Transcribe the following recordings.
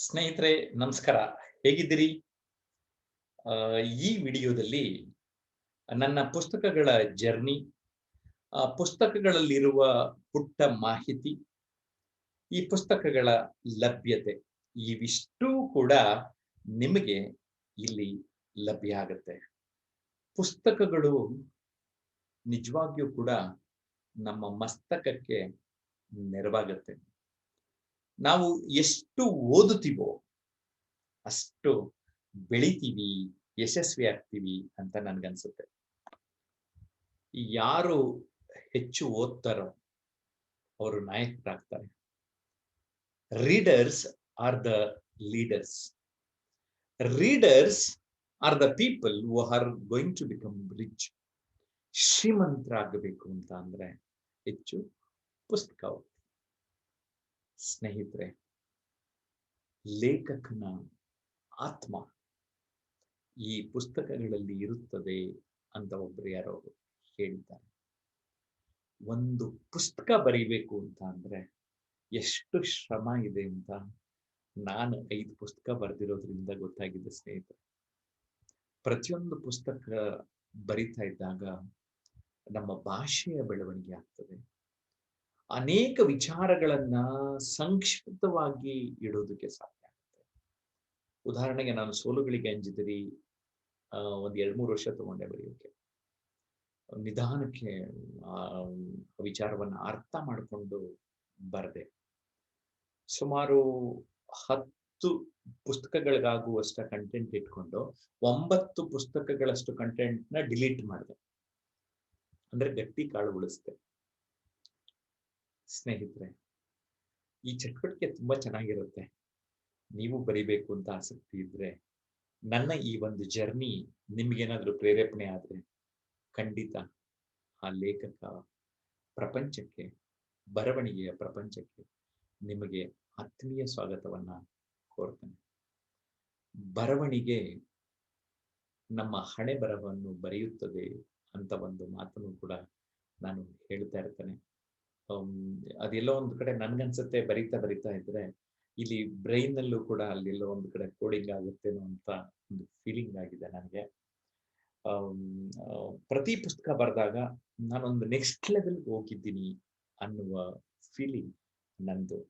ಸ್ನೇಹಿತರೆ ನಮಸ್ಕಾರ. ಹೇಗಿದ್ದೀರಿ? ಆ, ಈ ವಿಡಿಯೋದಲ್ಲಿ ನನ್ನ ಪುಸ್ತಕಗಳ ಜರ್ನಿ, ಪುಸ್ತಕಗಳಲ್ಲಿರುವ ಪುಟ್ಟ ಮಾಹಿತಿ, ಈ ಪುಸ್ತಕಗಳ ಲಭ್ಯತೆ ಇವಿಷ್ಟೂ ಕೂಡ ನಿಮಗೆ ಇಲ್ಲಿ ಲಭ್ಯ ಆಗುತ್ತೆ. ಪುಸ್ತಕಗಳು ನಿಜವಾಗಿಯೂ ಕೂಡ ನಮ್ಮ ಮಸ್ತಕಕ್ಕೆ ನೆರವಾಗುತ್ತೆ. ನಾವು ಎಷ್ಟು ಓದುತ್ತೀವೋ ಅಷ್ಟು ಬೆಳಿತೀವಿ, ಯಶಸ್ವಿ ಆಗ್ತೀವಿ ಅಂತ ನನ್ಗನ್ಸುತ್ತೆ. ಯಾರು ಹೆಚ್ಚು ಓದ್ತಾರೋ ಅವರು ನಾಯಕರಾಗ್ತಾರೆ. Readers are the leaders. Readers are the people who are going to become rich. ಶ್ರೀಮಂತರಾಗಬೇಕು ಅಂತ ಅಂದ್ರೆ ಹೆಚ್ಚು ಪುಸ್ತಕ ಓದಿ. ಸ್ನೇಹಿತರೆ, ಲೇಖಕನ ಆತ್ಮ ಈ ಪುಸ್ತಕಗಳಲ್ಲಿ ಇರುತ್ತದೆ ಅಂತ ಒಬ್ರು ಯಾರೋ ಹೇಳ್ತಾರೆ. ಒಂದು ಪುಸ್ತಕ ಬರೀಬೇಕು ಅಂತ ಅಂದ್ರೆ ಎಷ್ಟು ಶ್ರಮ ಇದೆ ಅಂತ ನಾನು 5 ಪುಸ್ತಕ ಬರೆದಿರೋದ್ರಿಂದ ಗೊತ್ತಾಗಿದೆ ಸ್ನೇಹಿತರೆ. ಪ್ರತಿಯೊಂದು ಪುಸ್ತಕ ಬರಿತಾ ಇದ್ದಾಗ ನಮ್ಮ ಭಾಷೆಯ ಬೆಳವಣಿಗೆ ಆಗ್ತದೆ. ಅನೇಕ ವಿಚಾರಗಳನ್ನ ಸಂಕ್ಷಿಪ್ತವಾಗಿ ಇಡೋದಕ್ಕೆ ಸಾಧ್ಯ ಆಗುತ್ತೆ. ಉದಾಹರಣೆಗೆ ನಾನು ಸೋಲುಗಳಿಗೆ ಅಂಜಿದಿರಿ ಒಂದ್ 2-3 ವರ್ಷ ತಗೊಂಡೆ ಬರೆಯೋಕೆ. ನಿಧಾನಕ್ಕೆ ಆ ವಿಚಾರವನ್ನ ಅರ್ಥ ಮಾಡಿಕೊಂಡು ಬರೆದೆ. ಸುಮಾರು 10 ಪುಸ್ತಕಗಳಿಗಾಗುವಷ್ಟ ಕಂಟೆಂಟ್ ಇಟ್ಕೊಂಡು 9 ಪುಸ್ತಕಗಳಷ್ಟು ಕಂಟೆಂಟ್ ನ ಡಿಲೀಟ್ ಮಾಡಿದೆ. ಅಂದ್ರೆ ಗಟ್ಟಿ ಕಾಳು ಉಳಿಸ್ದೆ. ಸ್ನೇಹಿತರೆ, ಈ ಚಟುವಟಿಕೆ ತುಂಬಾ ಚೆನ್ನಾಗಿರುತ್ತೆ. ನೀವು ಬರಿಬೇಕು ಅಂತ ಆಸಕ್ತಿ ಇದ್ರೆ, ನನ್ನ ಈ ಒಂದು ಜರ್ನಿ ನಿಮ್ಗೇನಾದ್ರೂ ಪ್ರೇರೇಪಣೆ ಆದ್ರೆ ಖಂಡಿತ ಆ ಲೇಖಕ ಪ್ರಪಂಚಕ್ಕೆ, ಬರವಣಿಗೆಯ ಪ್ರಪಂಚಕ್ಕೆ ನಿಮಗೆ ಆತ್ಮೀಯ ಸ್ವಾಗತವನ್ನ ಕೋರ್ತೇನೆ. ಬರವಣಿಗೆ ನಮ್ಮ ಹಣೆ ಬರಹವನ್ನು ಬರೆಯುತ್ತದೆ ಅಂತ ಒಂದು ಮಾತನ್ನು ಕೂಡ ನಾನು ಹೇಳ್ತಾ ಇರ್ತೇನೆ. ಅದೆಲ್ಲೋ ಒಂದು ಕಡೆ ನನ್ಗನ್ಸುತ್ತೆ, ಬರಿತಾ ಬರಿತಾ ಇದ್ರೆ ಇಲ್ಲಿ ಬ್ರೈನ್ ನಲ್ಲೂ ಕೂಡ ಅಲ್ಲೆಲ್ಲೋ ಒಂದು ಕಡೆ ಕೋಡಿಂಗ್ ಆಗುತ್ತೇನೋ ಅಂತ ಒಂದು ಫೀಲಿಂಗ್ ಆಗಿದೆ ನನಗೆ. ಪ್ರತಿ ಪುಸ್ತಕ ಬರೆದಾಗ ನಾನೊಂದು ನೆಕ್ಸ್ಟ್ ಲೆವೆಲ್ ಹೋಗಿದ್ದೀನಿ ಅನ್ನುವ ಫೀಲಿಂಗ್ ನಂದು.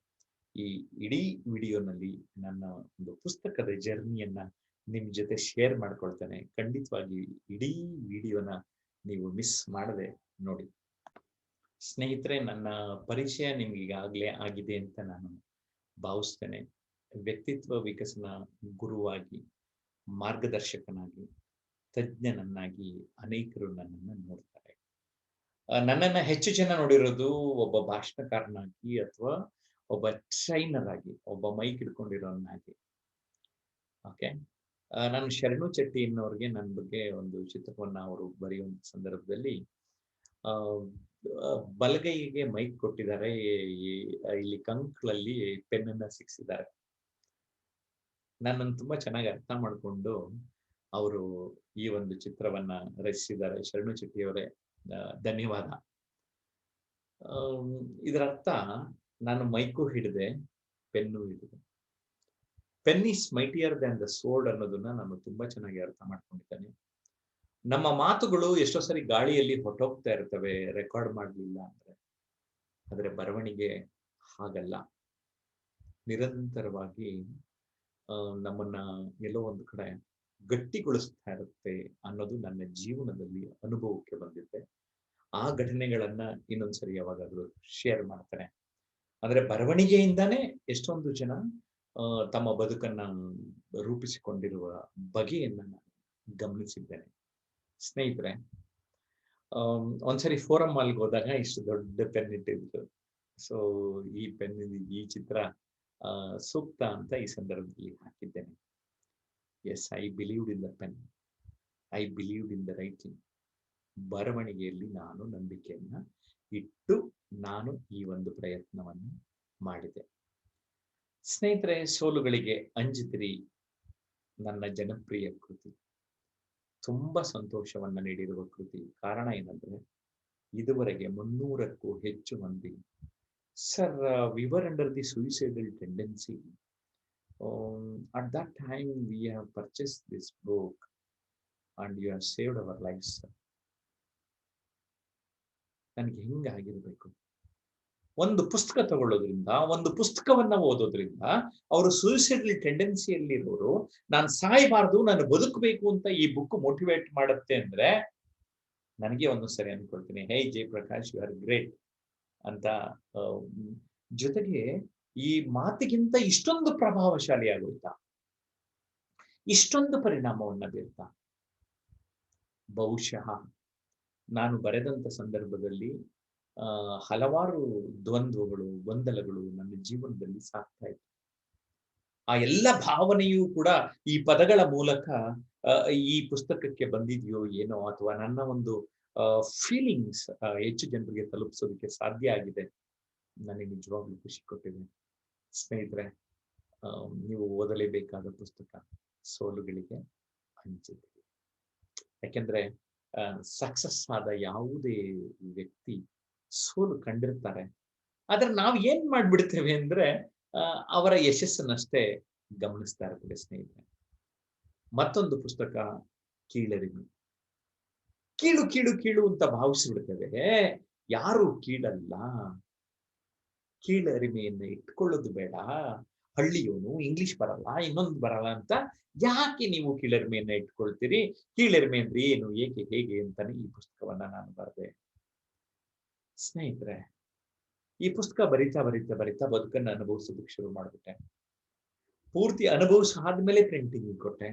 ಈ ಇಡೀ ವಿಡಿಯೋನಲ್ಲಿ ನನ್ನ ಒಂದು ಪುಸ್ತಕದ ಜರ್ನಿಯನ್ನ ನಿಮ್ ಜೊತೆ ಶೇರ್ ಮಾಡ್ಕೊಳ್ತೇನೆ. ಖಂಡಿತವಾಗಿ ಇಡೀ ವಿಡಿಯೋನ ನೀವು ಮಿಸ್ ಮಾಡದೆ ನೋಡಿ. ಸ್ನೇಹಿತರೆ, ನನ್ನ ಪರಿಚಯ ನಿಮ್ಗೆ ಈಗಾಗಲೇ ಆಗಿದೆ ಅಂತ ನಾನು ಭಾವಿಸ್ತೇನೆ. ವ್ಯಕ್ತಿತ್ವ ವಿಕಸನ ಗುರುವಾಗಿ, ಮಾರ್ಗದರ್ಶಕನಾಗಿ, ತಜ್ಞನನ್ನಾಗಿ ಅನೇಕರು ನನ್ನನ್ನು ನೋಡ್ತಾರೆ. ನನ್ನನ್ನ ಹೆಚ್ಚು ಜನ ನೋಡಿರೋದು ಒಬ್ಬ ಭಾಷಣಕಾರನಾಗಿ ಅಥವಾ ಒಬ್ಬ ಟ್ರೈನರ್ ಆಗಿ, ಒಬ್ಬ ಮೈಕ್ ಹಿಡ್ಕೊಂಡಿರೋನಾಗಿ. ಓಕೆ, ನಾನು ಶರಣು ಚೆಟ್ಟಿ ಅನ್ನೋರಿಗೆ ನನ್ನ ಬಗ್ಗೆ ಒಂದು ಚಿತ್ರವನ್ನ ಅವರು ಬರೆಯುವಂತ ಸಂದರ್ಭದಲ್ಲಿ ಆ ಬಲಗೈಗೆ ಮೈಕ್ ಕೊಟ್ಟಿದ್ದಾರೆ, ಇಲ್ಲಿ ಕಂಕ್ಳಲ್ಲಿ ಪೆನ್ನನ್ನ ಸಿಕ್ಸಿದ್ದಾರೆ. ನನ್ನನ್ನು ತುಂಬಾ ಚೆನ್ನಾಗಿ ಅರ್ಥ ಮಾಡಿಕೊಂಡು ಅವರು ಈ ಒಂದು ಚಿತ್ರವನ್ನ ರಚಿಸಿದ್ದಾರೆ. ಶರಣು ಚೆಟ್ಟಿಯವರೇ, ಧನ್ಯವಾದ. ಇದರ ಅರ್ಥ, ನಾನು ಮೈಕು ಹಿಡಿದೆ, ಪೆನ್ನು ಹಿಡಿದೆ. Pen is mightier than the sword ಅನ್ನೋದನ್ನ ನಾನು ತುಂಬಾ ಚೆನ್ನಾಗಿ ಅರ್ಥ ಮಾಡ್ಕೊಂಡಿದ್ದೇನೆ. ನಮ್ಮ ಮಾತುಗಳು ಎಷ್ಟೋ ಸರಿ ಗಾಳಿಯಲ್ಲಿ ಹೊಟ್ಟೋಗ್ತಾ ಇರ್ತವೆ ರೆಕಾರ್ಡ್ ಮಾಡಲಿಲ್ಲ ಅಂದ್ರೆ. ಆದ್ರೆ ಬರವಣಿಗೆ ಹಾಗಲ್ಲ. ನಿರಂತರವಾಗಿ ನಮ್ಮನ್ನ ಎಲ್ಲೋ ಒಂದು ಕಡೆ ಗಟ್ಟಿಗೊಳಿಸ್ತಾ ಇರುತ್ತೆ ಅನ್ನೋದು ನನ್ನ ಜೀವನದಲ್ಲಿ ಅನುಭವಕ್ಕೆ ಬಂದಿದೆ. ಆ ಘಟನೆಗಳನ್ನ ಇನ್ನೊಂದ್ಸರಿ ಯಾವಾಗಾದ್ರೂ ಶೇರ್ ಮಾಡ್ತೇನೆ. ಅಂದ್ರೆ ಬರವಣಿಗೆಯಿಂದಾನೇ ಎಷ್ಟೊಂದು ಜನ ತಮ್ಮ ಬದುಕನ್ನ ರೂಪಿಸಿಕೊಂಡಿರುವ ಬಗೆಯನ್ನ ನಾನು ಗಮನಿಸಿದ್ದೇನೆ. ಸ್ನೇಹಿತರೆ, ಒಂದ್ಸರಿ ಫೋರಮ್ ಅಲ್ಲಿ ಹೋದಾಗ ಇಷ್ಟು ದೊಡ್ಡ ಪೆನ್ ಇಟ್ಟಿದ್ರು. ಸೊ ಈ ಪೆನ್, ಈ ಚಿತ್ರ ಸೂಕ್ತ ಅಂತ ಈ ಸಂದರ್ಭದಲ್ಲಿ ಹಾಕಿದ್ದೇನೆ. Yes, I believed in the pen, I believed in the writing. ಬರವಣಿಗೆಯಲ್ಲಿ ನಾನು ನಂಬಿಕೆಯನ್ನ ಇಟ್ಟು ನಾನು ಈ ಒಂದು ಪ್ರಯತ್ನವನ್ನು ಮಾಡಿದೆ. ಸ್ನೇಹಿತರೆ, ಸೋಲುಗಳಿಗೆ ಅಂಜಿದಿರಿ ನನ್ನ ಜನಪ್ರಿಯ ಕೃತಿ. ತುಂಬಾ ಸಂತೋಷವನ್ನ ನೀಡಿರುವ ಕೃತಿ. ಕಾರಣ ಏನಂದ್ರೆ, ಇದುವರೆಗೆ 300ಕ್ಕೂ ಹೆಚ್ಚು ಮಂದಿ, sir we were under the suicidal tendency, At that time, we have purchased this book and you have saved our lives. ನನಗೆ ಹೆಂಗಾಗಿರ್ಬೇಕು? ಒಂದು ಪುಸ್ತಕ ತಗೊಳ್ಳೋದ್ರಿಂದ, ಒಂದು ಪುಸ್ತಕವನ್ನ ಓದೋದ್ರಿಂದ ಅವರು ಸೂಸೈಡಲ್ ಟೆಂಡೆನ್ಸಿಯಲ್ಲಿರೋರು ನಾನು ಸಾಯಬಾರ್ದು, ನಾನು ಬದುಕಬೇಕು ಅಂತ ಈ ಬುಕ್ ಮೋಟಿವೇಟ್ ಮಾಡುತ್ತೆ ಅಂದ್ರೆ ನನಗೆ ಒಂದೊಂದ್ಸರಿ ಅನ್ಕೊಳ್ತೀನಿ, ಹೇ ಜಯಪ್ರಕಾಶ್, ಯು ಆರ್ ಗ್ರೇಟ್ ಅಂತ. ಜೊತೆಗೆ ಈ ಮಾತಿಗಿಂತ ಇಷ್ಟೊಂದು ಪ್ರಭಾವಶಾಲಿ ಆಗೋಯ್ತಾ, ಇಷ್ಟೊಂದು ಪರಿಣಾಮವನ್ನ ಬೀರ್ತಾ? ಬಹುಶಃ ನಾನು ಬರೆದಂತ ಸಂದರ್ಭದಲ್ಲಿ ಹಲವಾರು ದ್ವಂದ್ವಗಳು, ಗೊಂದಲಗಳು ನನ್ನ ಜೀವನದಲ್ಲಿ ಸಾಕ್ತಾ ಇತ್ತು. ಆ ಎಲ್ಲ ಭಾವನೆಯೂ ಕೂಡ ಈ ಪದಗಳ ಮೂಲಕ ಈ ಪುಸ್ತಕಕ್ಕೆ ಬಂದಿದೆಯೋ ಏನೋ, ಅಥವಾ ನನ್ನ ಒಂದು ಫೀಲಿಂಗ್ಸ್ ಹೆಚ್ಚು ಜನರಿಗೆ ತಲುಪಿಸೋದಕ್ಕೆ ಸಾಧ್ಯ ಆಗಿದೆ. ನನಗೆ ನಿಜವಾಗ್ಲೂ ಖುಷಿ ಕೊಟ್ಟಿದೆ. ಸ್ನೇಹಿತರೆ, ನೀವು ಓದಲೇಬೇಕಾದ ಪುಸ್ತಕ ಸೋಲುಗಳಿಗೆ ಅಂಜಿದ್ದೀರಿ. ಯಾಕೆಂದ್ರೆ ಸಕ್ಸಸ್ ಆದ ಯಾವುದೇ ವ್ಯಕ್ತಿ ಸೋಲು ಕಂಡಿರ್ತಾರೆ, ಆದ್ರೆ ನಾವು ಏನ್ ಮಾಡ್ಬಿಡ್ತೇವೆ ಅಂದ್ರೆ ಅವರ ಯಶಸ್ಸನ್ನಷ್ಟೇ ಗಮನಿಸ್ತಾ ಇರ್ತೇವೆ. ಸ್ನೇಹಿತರೆ, ಮತ್ತೊಂದು ಪುಸ್ತಕ ಕೀಳರಿಮೆ. ಕೀಳು ಕೀಳು ಕೀಳು ಅಂತ ಭಾವಿಸಿಬಿಡ್ತೇವೆ. ಯಾರು ಕೀಳಲ್ಲ. ಕೀಳರಿಮೆಯನ್ನು ಇಟ್ಕೊಳ್ಳೋದು ಬೇಡ. ಹಳ್ಳಿಯವನು, ಇಂಗ್ಲಿಷ್ ಬರಲ್ಲ, ಇನ್ನೊಂದು ಬರಲ್ಲ ಅಂತ ಯಾಕೆ ನೀವು ಕೀಳರಿಮೆಯನ್ನ ಇಟ್ಕೊಳ್ತೀರಿ? ಕೀಳರಿಮೆ ಅಂದ್ರೆ ಏನು, ಏಕೆ, ಹೇಗೆ ಅಂತಾನೆ ಈ ಪುಸ್ತಕವನ್ನ ನಾನು ಬರೆದೆ. ಸ್ನೇಹಿತರೆ, ಈ ಪುಸ್ತಕ ಬರಿತಾ ಬರಿತಾ ಬರಿತಾ ಬದುಕನ್ನು ಅನುಭವಿಸೋದಕ್ಕೆ ಶುರು ಮಾಡ್ಬಿಟ್ಟೆ. ಪೂರ್ತಿ ಅನುಭವಿಸಾದ್ಮೇಲೆ ಪ್ರಿಂಟಿಂಗ್ ಕೊಟ್ಟೆ.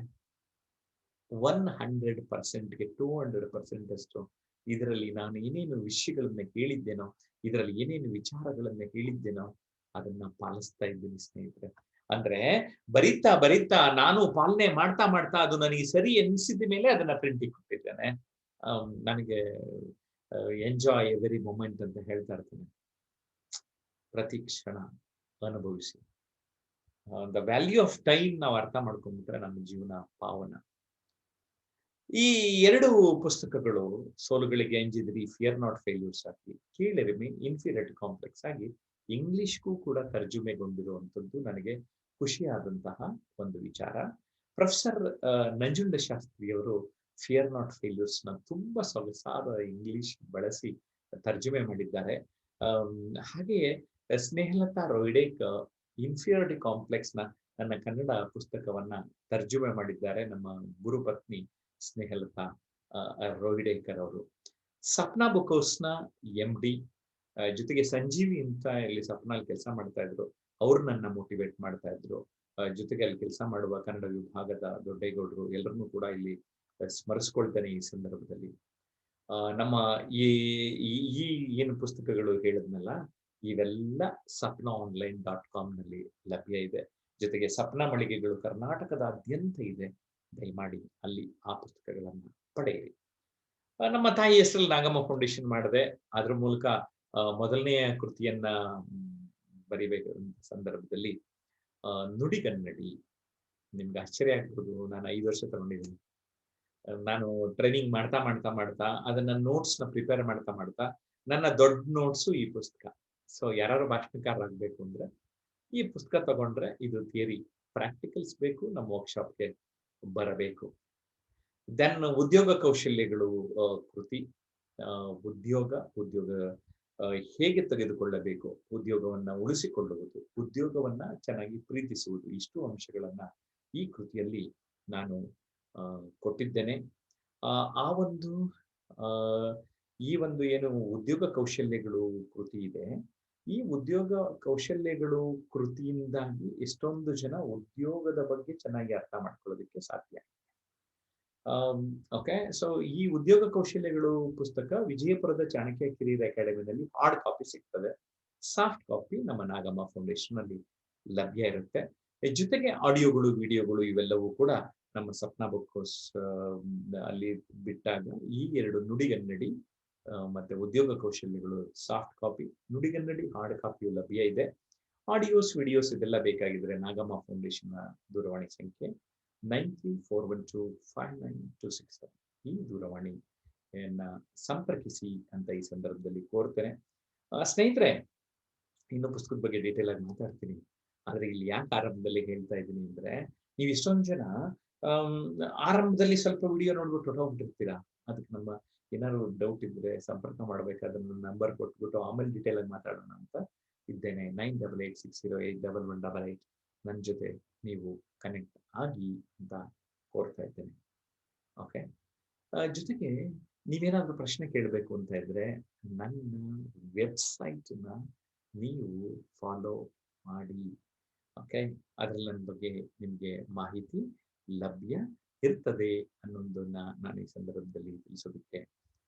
100%ಗೆ 200% ಅಷ್ಟು ಇದರಲ್ಲಿ ನಾನು ಏನೇನು ವಿಷಯಗಳನ್ನ ಕೇಳಿದ್ದೇನೋ, ಇದರಲ್ಲಿ ಏನೇನು ವಿಚಾರಗಳನ್ನ ಹೇಳಿದ್ದೇನೋ ಅದನ್ನ ಪಾಲಿಸ್ತಾ ಇದ್ದೀನಿ ಸ್ನೇಹಿತರೆ. ಅಂದ್ರೆ ಬರಿತಾ ಬರಿತಾ ನಾನು ಪಾಲನೆ ಮಾಡ್ತಾ ಮಾಡ್ತಾ ಅದು ನನಗೆ ಸರಿ ಎನಿಸಿದ ಮೇಲೆ ಅದನ್ನ ಪ್ರಿಂಟಿಂಗ್ ಕೊಟ್ಟಿದ್ದೇನೆ. ನನಗೆ ಎಂಜಾಯ್ ಎವರಿ ಮೊಮೆಂಟ್ ಅಂತ ಹೇಳ್ತಾ ಇರ್ತೇನೆ. ಪ್ರತಿ ಕ್ಷಣ ಅನುಭವಿಸಿ. ದ ವ್ಯಾಲ್ಯೂ ಆಫ್ ಟೈಮ್ ನಾವು ಅರ್ಥ ಮಾಡ್ಕೊಂಡ್ಬಿಟ್ರೆ ನಮ್ಮ ಜೀವನ ಪಾವನ. ಈ ಎರಡು ಪುಸ್ತಕಗಳು, ಸೋಲುಗಳಿಗೆ ಅಂಜಿದಿರಿ, ಫಿಯರ್ ನಾಟ್ ಫೇಲ್ಯೂರ್ಸ್ ಆಗಿ, ಕೀಳರಿಮೆ, ಇನ್ಫೀರಿಯಾರಿಟಿ ಕಾಂಪ್ಲೆಕ್ಸ್ ಆಗಿ ಇಂಗ್ಲಿಷ್ಗೂ ಕೂಡ ತರ್ಜುಮೆಗೊಂಡಿರುವಂಥದ್ದು ನನಗೆ ಖುಷಿಯಾದಂತಹ ಒಂದು ವಿಚಾರ. ಪ್ರೊಫೆಸರ್ ನಂಜುಂಡ ಶಾಸ್ತ್ರಿಯವರು ಫಿಯರ್ ನಾಟ್ ಫೇಲ್ಯೂರ್ಸ್ ನ ತುಂಬಾ ಸೊಗಸಾದ ಇಂಗ್ಲಿಷ್ ಬಳಸಿ ತರ್ಜುಮೆ ಮಾಡಿದ್ದಾರೆ. ಹಾಗೆಯೇ ಸ್ನೇಹಲತಾ ರೋಯ್ಡೇಕ್ ಇನ್ಫೀರಿಯಾರಿಟಿ ಕಾಂಪ್ಲೆಕ್ಸ್ ನ ನನ್ನ ಕನ್ನಡ ಪುಸ್ತಕವನ್ನ ತರ್ಜುಮೆ ಮಾಡಿದ್ದಾರೆ ನಮ್ಮ ಗುರುಪತ್ನಿ ಸ್ನೇಹಲತಾ ರೋಹಿಡೇಕರ್ ಅವರು. ಸಪ್ನಾ ಬುಕ್ ಹೌಸ್ ನ MD, ಜೊತೆಗೆ ಸಂಜೀವಿ ಅಂತ ಇಲ್ಲಿ ಸಪ್ನಲ್ಲಿ ಕೆಲಸ ಮಾಡ್ತಾ ಇದ್ರು, ಅವ್ರು ನನ್ನ ಮೋಟಿವೇಟ್ ಮಾಡ್ತಾ ಇದ್ರು. ಜೊತೆಗೆ ಅಲ್ಲಿ ಕೆಲಸ ಮಾಡುವ ಕನ್ನಡ ವಿಭಾಗದ ದೊಡ್ಡೇಗೌಡರು ಎಲ್ಲರನ್ನೂ ಕೂಡ ಇಲ್ಲಿ ಸ್ಮರಿಸ್ಕೊಳ್ತೇನೆ ಈ ಸಂದರ್ಭದಲ್ಲಿ. ನಮ್ಮ ಈ ಏನು ಪುಸ್ತಕಗಳು ಹೇಳಿದ್ನಲ್ಲ, ಇವೆಲ್ಲ sapnaonline.com ನಲ್ಲಿ ಲಭ್ಯ ಇದೆ. ಜೊತೆಗೆ ಸಪ್ನಾ ಮಳಿಗೆಗಳು ಕರ್ನಾಟಕದಾದ್ಯಂತ ಇದೆ. ದಯಮಾಡಿ ಅಲ್ಲಿ ಆ ಪುಸ್ತಕಗಳನ್ನ ಪಡೆಯಿರಿ. ನಮ್ಮ ತಾಯಿ ಹೆಸರಲ್ಲಿ ನಾಗಮ್ಮ ಫೌಂಡೇಶನ್ ಮಾಡಿದೆ. ಅದ್ರ ಮೂಲಕ ಮೊದಲನೆಯ ಕೃತಿಯನ್ನ ಬರಿಬೇಕು ಸಂದರ್ಭದಲ್ಲಿ ನುಡಿಗನ್ನಡಿ. ನಿಮ್ಗೆ ಆಶ್ಚರ್ಯ ಆಗ್ಬೋದು, ನಾನು 5 ವರ್ಷ ತಗೊಂಡಿದ್ದೀನಿ. ನಾನು ಟ್ರೈನಿಂಗ್ ಮಾಡ್ತಾ ಮಾಡ್ತಾ ಮಾಡ್ತಾ ಅದನ್ನ ನೋಟ್ಸ್ ನ ಪ್ರಿಪೇರ್ ಮಾಡ್ತಾ ಮಾಡ್ತಾ ನನ್ನ ದೊಡ್ಡ ನೋಟ್ಸು ಈ ಪುಸ್ತಕ. ಸೊ ಯಾರು ಭಾಷಣಕಾರರಾಗಬೇಕು ಅಂದ್ರೆ ಈ ಪುಸ್ತಕ ತಗೊಂಡ್ರೆ ಇದು ಥಿಯರಿ, ಪ್ರಾಕ್ಟಿಕಲ್ಸ್ ಬೇಕು, ನಮ್ಮ ವರ್ಕ್ಶಾಪ್ಗೆ ಬರಬೇಕು. ದೆನ್ ಉದ್ಯೋಗ ಕೌಶಲ್ಯಗಳು ಕೃತಿ. ಉದ್ಯೋಗ ಹೇಗೆ ತೆಗೆದುಕೊಳ್ಳಬೇಕು, ಉದ್ಯೋಗವನ್ನ ಉಳಿಸಿಕೊಳ್ಳುವುದು, ಉದ್ಯೋಗವನ್ನ ಚೆನ್ನಾಗಿ ಪ್ರೀತಿಸುವುದು, ಇಷ್ಟು ಅಂಶಗಳನ್ನ ಈ ಕೃತಿಯಲ್ಲಿ ನಾನು ಕೊಟ್ಟಿದ್ದೇನೆ. ಈ ಒಂದು ಏನು ಉದ್ಯೋಗ ಕೌಶಲ್ಯಗಳು ಕೃತಿ ಇದೆ, ಈ ಉದ್ಯೋಗ ಕೌಶಲ್ಯಗಳು ಕೃತಿಯಿಂದಾಗಿ ಎಷ್ಟೊಂದು ಜನ ಉದ್ಯೋಗದ ಬಗ್ಗೆ ಚೆನ್ನಾಗಿ ಅರ್ಥ ಮಾಡ್ಕೊಳ್ಳೋದಕ್ಕೆ ಸಾಧ್ಯ. ಓಕೆ, ಸೊ ಈ ಉದ್ಯೋಗ ಕೌಶಲ್ಯಗಳು ಪುಸ್ತಕ ವಿಜಯಪುರದ ಚಾಣಕ್ಯ ಕಿರಿಯರ್ ಅಕಾಡೆಮಿನಲ್ಲಿ ಹಾರ್ಡ್ ಕಾಪಿ ಸಿಗ್ತದೆ. ಸಾಫ್ಟ್ ಕಾಪಿ ನಮ್ಮ ನಾಗಮ್ಮ ಫೌಂಡೇಶನ್ ಅಲ್ಲಿ ಲಭ್ಯ ಇರುತ್ತೆ. ಜೊತೆಗೆ ಆಡಿಯೋಗಳು, ವಿಡಿಯೋಗಳು ಇವೆಲ್ಲವೂ ಕೂಡ ನಮ್ಮ ಸಪ್ನಾ ಬುಕ್ ಹೌಸ್ ಅಲ್ಲಿ ಬಿಟ್ಟಾಗ ಈ ಎರಡು ನುಡಿಗನ್ನಡಿ ಮತ್ತೆ ಉದ್ಯೋಗ ಕೌಶಲ್ಯಗಳು ಸಾಫ್ಟ್ ಕಾಪಿ, ನುಡಿಗನ್ನಡಿ ಹಾರ್ಡ್ ಕಾಪಿಯು ಲಭ್ಯ ಇದೆ. ಆಡಿಯೋಸ್, ವಿಡಿಯೋಸ್ ಇದೆಲ್ಲ ಬೇಕಾಗಿದ್ರೆ ನಾಗಮ್ಮ ಫೌಂಡೇಶನ್ ದೂರವಾಣಿ ಸಂಖ್ಯೆ 9341259267 ಈ ದೂರವಾಣಿಯನ್ನ ಸಂಪರ್ಕಿಸಿ ಅಂತ ಈ ಸಂದರ್ಭದಲ್ಲಿ ಕೋರ್ತೇನೆ. ಸ್ನೇಹಿತರೆ, ಇನ್ನು ಪುಸ್ತಕದ ಬಗ್ಗೆ ಡೀಟೇಲ್ ಆಗಿ ಮಾತಾಡ್ತೀನಿ. ಆದ್ರೆ ಇಲ್ಲಿ ಯಾಕೆ ಆರಂಭದಲ್ಲಿ ಹೇಳ್ತಾ ಇದ್ದೀನಿ ಅಂದ್ರೆ, ನೀವು ಇಷ್ಟೊಂದು ಜನ ಆಮ್, ಆರಂಭದಲ್ಲಿ ಸ್ವಲ್ಪ ವಿಡಿಯೋ ನೋಡ್ಬಿಟ್ಟು ಹೊರಟೋಗ್ಬಿಟ್ಟಿರ್ತೀರಾ. ಅದಕ್ಕೆ ನಮ್ಮ ಏನಾದ್ರು ಡೌಟ್ ಇದ್ರೆ ಸಂಪರ್ಕ ಮಾಡ್ಬೇಕಾದ್ರೆ ನನ್ನ ನಂಬರ್ ಕೊಟ್ಬಿಟ್ಟು ಆಮೇಲೆ ಡೀಟೇಲ್ ಆಗಿ ಮಾತಾಡೋಣ ಅಂತ ಇದ್ದೇನೆ. 9886081188 ನನ್ನ ಜೊತೆ ನೀವು ಕನೆಕ್ಟ್ ಆಗಿ ಅಂತ ಕೋರ್ತಾ ಇದ್ದೇನೆ. ಓಕೆ. ಜೊತೆಗೆ ನೀವೇನಾದ್ರೂ ಪ್ರಶ್ನೆ ಕೇಳಬೇಕು ಅಂತ ಇದ್ರೆ ನನ್ನ ವೆಬ್ಸೈಟ್ನ ನೀವು ಫಾಲೋ ಮಾಡಿ. ಓಕೆ. ಅದರಲ್ಲಿ ನನ್ನ ಬಗ್ಗೆ ನಿಮಗೆ ಮಾಹಿತಿ ಲಭ್ಯ ಇರ್ತದೆ ಅನ್ನೋದನ್ನ ನಾನು ಈ ಸಂದರ್ಭದಲ್ಲಿ ತಿಳಿಸೋದಕ್ಕೆ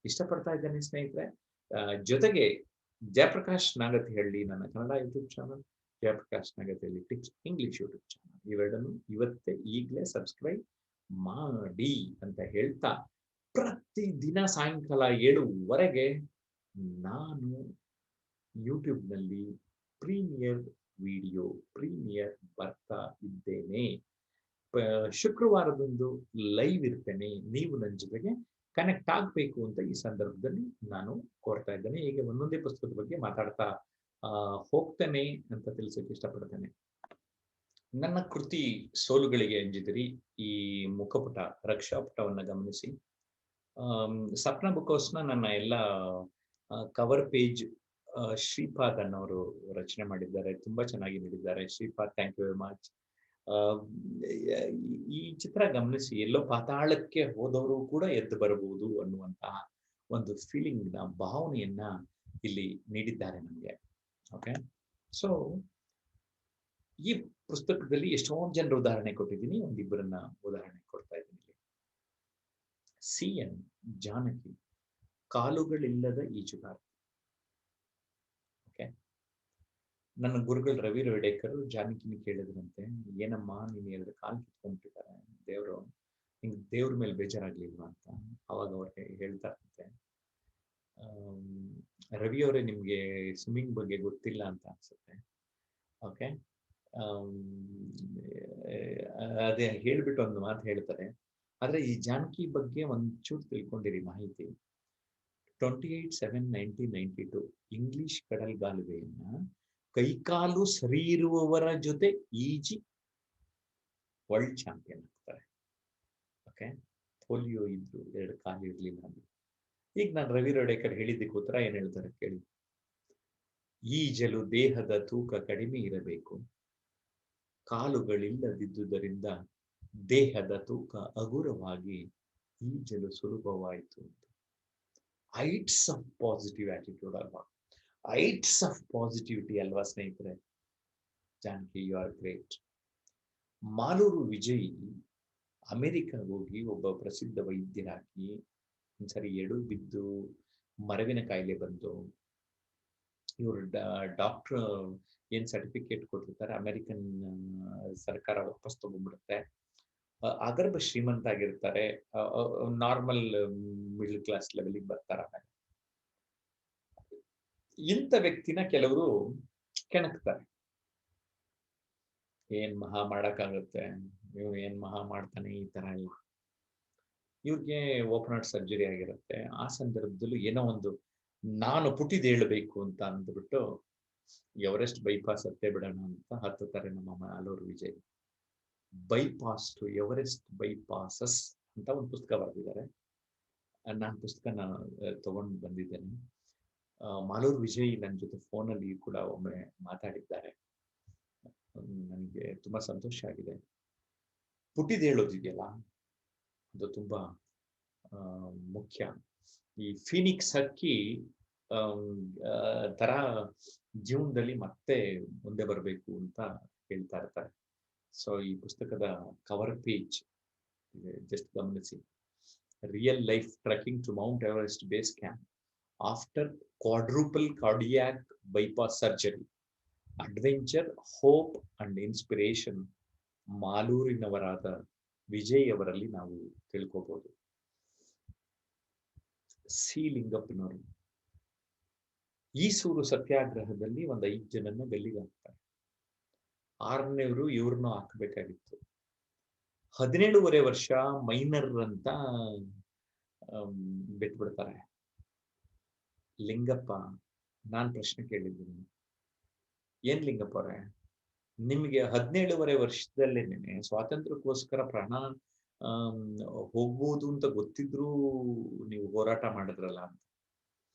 ಇಷ್ಟಪಡ್ತಾ ಇದ್ದೇನೆ ಸ್ನೇಹಿತರೆ. ಜೊತೆಗೆ ಜಯಪ್ರಕಾಶ್ ನಾಗತಿಹಳ್ಳಿ ನನ್ನ Kannada YouTube channel, Jayaprakash Nagathihalli tips English YouTube channel, ಇವೆರಡನ್ನು ಇವತ್ತೇ ಈಗಲೇ ಸಬ್ಸ್ಕ್ರೈಬ್ ಮಾಡಿ ಅಂತ ಹೇಳ್ತಾ, ಪ್ರತಿದಿನ ಸಾಯಂಕಾಲ 7:15 ನಾನು ಯೂಟ್ಯೂಬ್ನಲ್ಲಿ ಪ್ರೀಮಿಯರ್ ಬರ್ತಾ ಇದ್ದೇನೆ. ಶುಕ್ರವಾರದಂದು ಲೈವ್ ಇರ್ತೇನೆ. ನೀವು ನನ್ನ ಜೊತೆಗೆ ಕನೆಕ್ಟ್ ಆಗಬೇಕು ಅಂತ ಈ ಸಂದರ್ಭದಲ್ಲಿ ನಾನು ಕೋರ್ತಾ ಇದ್ದೇನೆ. ಹೀಗೆ ಒಂದೊಂದೇ ಪುಸ್ತಕದ ಬಗ್ಗೆ ಮಾತಾಡ್ತಾ ಹೋಗ್ತೇನೆ ಅಂತ ತಿಳಿಸೋಕೆ ಇಷ್ಟಪಡ್ತೇನೆ. ನನ್ನ ಕೃತಿ ಸೋಲುಗಳಿಗೆ ಅಂಜಿದಿರಿ ಈ ಮುಖಪುಟ ರಕ್ಷಾಪುಟವನ್ನು ಗಮನಿಸಿ. ಸಪ್ನ ಬುಕ್ ಹೌಸ್ನ ನನ್ನ ಎಲ್ಲ ಕವರ್ ಪೇಜ್ ಶ್ರೀಪಾದ್ ಅನ್ನೋರು ರಚನೆ ಮಾಡಿದ್ದಾರೆ. ತುಂಬಾ ಚೆನ್ನಾಗಿ ನೀಡಿದ್ದಾರೆ. Shripad, thank you very much. ಈ ಚಿತ್ರ ಗಮನಿಸಿ, ಎಲ್ಲೋ ಪಾತಾಳಕ್ಕೆ ಹೋದವರು ಕೂಡ ಎದ್ದು ಬರಬಹುದು ಅನ್ನುವಂತಹ ಒಂದು ಫೀಲಿಂಗ್ ನ ಭಾವನೆಯನ್ನ ಇಲ್ಲಿ ನೀಡಿದ್ದಾರೆ ನನಗೆ. ಓಕೆ. ಸೊ ಈ ಪುಸ್ತಕದಲ್ಲಿ ಎಷ್ಟೊಂದು ಜನರ ಉದಾಹರಣೆ ಕೊಟ್ಟಿದ್ದೀನಿ, ಒಂದಿಬ್ಬರನ್ನ ಉದಾಹರಣೆ ಕೊಡ್ತಾ ಇದ್ದೀನಿ. CN ಜಾನಕಿ, ಕಾಲುಗಳಿಲ್ಲದ ಈಜುಗಾರ. ಓಕೆ. ನನ್ನ ಗುರುಗಳು ರವಿ ರೋಡೇಕರ್ ಜಾನಕಿನಿ ಕೇಳಿದ್ರಂತೆ, ಏನಮ್ಮ ನೀನು 2 ಕಾಲು ಕಿತ್ಕೊಂಡ್ಬಿಟ್ಟಿದ್ದಾರೆ, ದೇವರು ನಿಂಗೆ ದೇವ್ರ ಮೇಲೆ ಬೇಜಾರಾಗ್ಲಿಲ್ವಾ ಅಂತ. ಅವಾಗ ಅವ್ರಿಗೆ ಹೇಳ್ತಾ ಇರುತ್ತೆ, ರವಿಯವರೇ ನಿಮ್ಗೆ ಸ್ವಿಮ್ಮಿಂಗ್ ಬಗ್ಗೆ ಗೊತ್ತಿಲ್ಲ ಅಂತ ಅನ್ಸುತ್ತೆ. ಓಕೆ. ಅದೇ ಹೇಳ್ಬಿಟ್ಟು ಒಂದು ಮಾತು ಹೇಳ್ತಾರೆ, ಆದ್ರೆ ಈ ಜಾನಕಿ ಬಗ್ಗೆ ಒಂಚೂರು ತಿಳ್ಕೊಂಡಿರಿ ಮಾಹಿತಿ. 28/7/1992 ಇಂಗ್ಲಿಷ್ ಕಡಲ್ಗಾಲುವೆಯನ್ನ ಕೈಕಾಲು ಸರಿ ಇರುವವರ ಜೊತೆ ಈಜಿ ವರ್ಲ್ಡ್ ಚಾಂಪಿಯನ್ ಆಗ್ತಾರೆ. ಓಕೆ. ಪೋಲಿಯೋ ಇದ್ದು 2 ಕಾಲು ಇರ್ಲಿಲ್ಲ. ಈಗ ನಾನು ರವಿ ರೋಡೇಕರ್ ಹೇಳಿದ್ದಕ್ಕೆ ಉತ್ತರ ಏನ್ ಹೇಳ್ತಾರೆ ಕೇಳಿ. ಈಜಲು ದೇಹದ ತೂಕ ಕಡಿಮೆ ಇರಬೇಕು, ಕಾಲುಗಳಿಲ್ಲದಿದ್ದುದರಿಂದ ದೇಹದ ತೂಕ ಹಗುರವಾಗಿ ಈಜಲು ಸುಲಭವಾಯಿತು ಅಂತ. ಐಟ್ಸ್ ಆಫ್ ಪಾಸಿಟಿವ್ ಆಟಿಟ್ಯೂಡ್ ಅಲ್ವಾ, ಐಟ್ಸ್ ಆಫ್ ಪಾಸಿಟಿವಿಟಿ ಅಲ್ವಾ ಸ್ನೇಹಿತರೆ. Janaki, you are great. Malur Vijay ಅಮೆರಿಕಾಗ ಹೋಗಿ ಒಬ್ಬ ಪ್ರಸಿದ್ಧ ವೈದ್ಯರಾಗಿ ಒಂದ್ಸರಿ ಎಡು ಬಿದ್ದು ಮರವಿನ ಕಾಯಿಲೆ ಬಂದು ಇವರು ಡಾಕ್ಟರ್ ಏನ್ ಸರ್ಟಿಫಿಕೇಟ್ ಕೊಟ್ಟಿರ್ತಾರೆ ಅಮೆರಿಕನ್ ಸರ್ಕಾರ ವಾಪಸ್ ತಗೊಂಡ್ಬಿಡುತ್ತೆ. ಅಗರ್ಭ ಶ್ರೀಮಂತ ಆಗಿರ್ತಾರೆ, ನಾರ್ಮಲ್ ಮಿಡಲ್ ಕ್ಲಾಸ್ ಲೆವೆಲ್ಗೆ ಬರ್ತಾರೆ. ಇಂಥ ವ್ಯಕ್ತಿನ ಕೆಲವರು ಕೆಣಕ್ತಾರೆ, ಏನ್ ಮಹಾ ಮಾಡಕ್ಕಾಗುತ್ತೆ, ನೀವು ಏನ್ ಮಹಾ ಮಾಡ್ತಾನೆ ಈ ತರ ಎಲ್ಲ. ಇವ್ರಿಗೆ ಓಪನ್ ಹಾರ್ಟ್ ಸರ್ಜರಿ ಆಗಿರುತ್ತೆ. ಆ ಸಂದರ್ಭದಲ್ಲೂ ಏನೋ ಒಂದು ನಾನು ಪುಟಿದೇಳಬೇಕು ಅಂತ ಅಂದ್ಬಿಟ್ಟು ಎವರೆಸ್ಟ್ ಬೈಪಾಸ್ ಹತ್ತೇ ಬಿಡೋಣ ಅಂತ ಹತ್ತುತ್ತಾರೆ ನಮ್ಮ Malur Vijay. Bypass to Everest bypasses ಅಂತ ಒಂದು ಪುಸ್ತಕ ಬರೆದಿದ್ದಾರೆ. ನಾನು ಪುಸ್ತಕನ ತಗೊಂಡು ಬಂದಿದ್ದೇನೆ. ಮಾಲೂರು ವಿಜಯ್ ನನ್ನ ಜೊತೆ ಫೋನಲ್ಲಿ ಕೂಡ ಒಮ್ಮೆ ಮಾತಾಡಿದ್ದಾರೆ. ನನಗೆ ತುಂಬಾ ಸಂತೋಷ ಆಗಿದೆ. ಪುಟಿದೇಳೋದಿದೆಯಲ್ಲ ಅದು ತುಂಬಾ ಮುಖ್ಯ. ಈ ಫೀನಿಕ್ಸ್ ಹಕ್ಕಿ ತರ ಜೀವನದಲ್ಲಿ ಮತ್ತೆ ಮುಂದೆ ಬರಬೇಕು ಅಂತ ಹೇಳ್ತಾ ಇರ್ತಾರೆ. ಸೊ ಈ ಪುಸ್ತಕದ ಕವರ್ ಪೇಜ್ ಜಸ್ಟ್ ಗಮನಿಸಿ. Real life trekking to Mount Everest base camp after quadruple cardiac bypass surgery, adventure, hope and inspiration ಮಾಲೂರಿನವರಾದ ವಿಜಯ್ ಅವರಲ್ಲಿ ನಾವು ತಿಳ್ಕೋಬಹುದು. ಸಿ ಲಿಂಗಪ್ಪನವರು ಈಸೂರು ಸತ್ಯಾಗ್ರಹದಲ್ಲಿ ಒಂದು 5 ಜನನ್ನ ಗಲ್ಲಿಗೆ ಹಾಕ್ತಾರೆ. 6ನೇವರು ಇವ್ರನ್ನೂ ಹಾಕಬೇಕಾಗಿತ್ತು. 17.5 ವರ್ಷ ಮೈನರ್ ಅಂತ ಬಿಟ್ಬಿಡ್ತಾರೆ. ಲಿಂಗಪ್ಪ, ನಾನ್ ಪ್ರಶ್ನೆ ಕೇಳಿದ್ದೀನಿ, ಏನ್ ಲಿಂಗಪ್ಪ ಅವರೇ ನಿಮಗೆ 17 ವರ್ಷದಲ್ಲೇನೆ ಸ್ವಾತಂತ್ರ್ಯಕ್ಕೋಸ್ಕರ ಪ್ರಾಣ ಆಮ್, ಹೋಗ್ಬೋದು ಅಂತ ಗೊತ್ತಿದ್ರೂ ನೀವು ಹೋರಾಟ ಮಾಡಿದ್ರಲ್ಲ ಅಂತ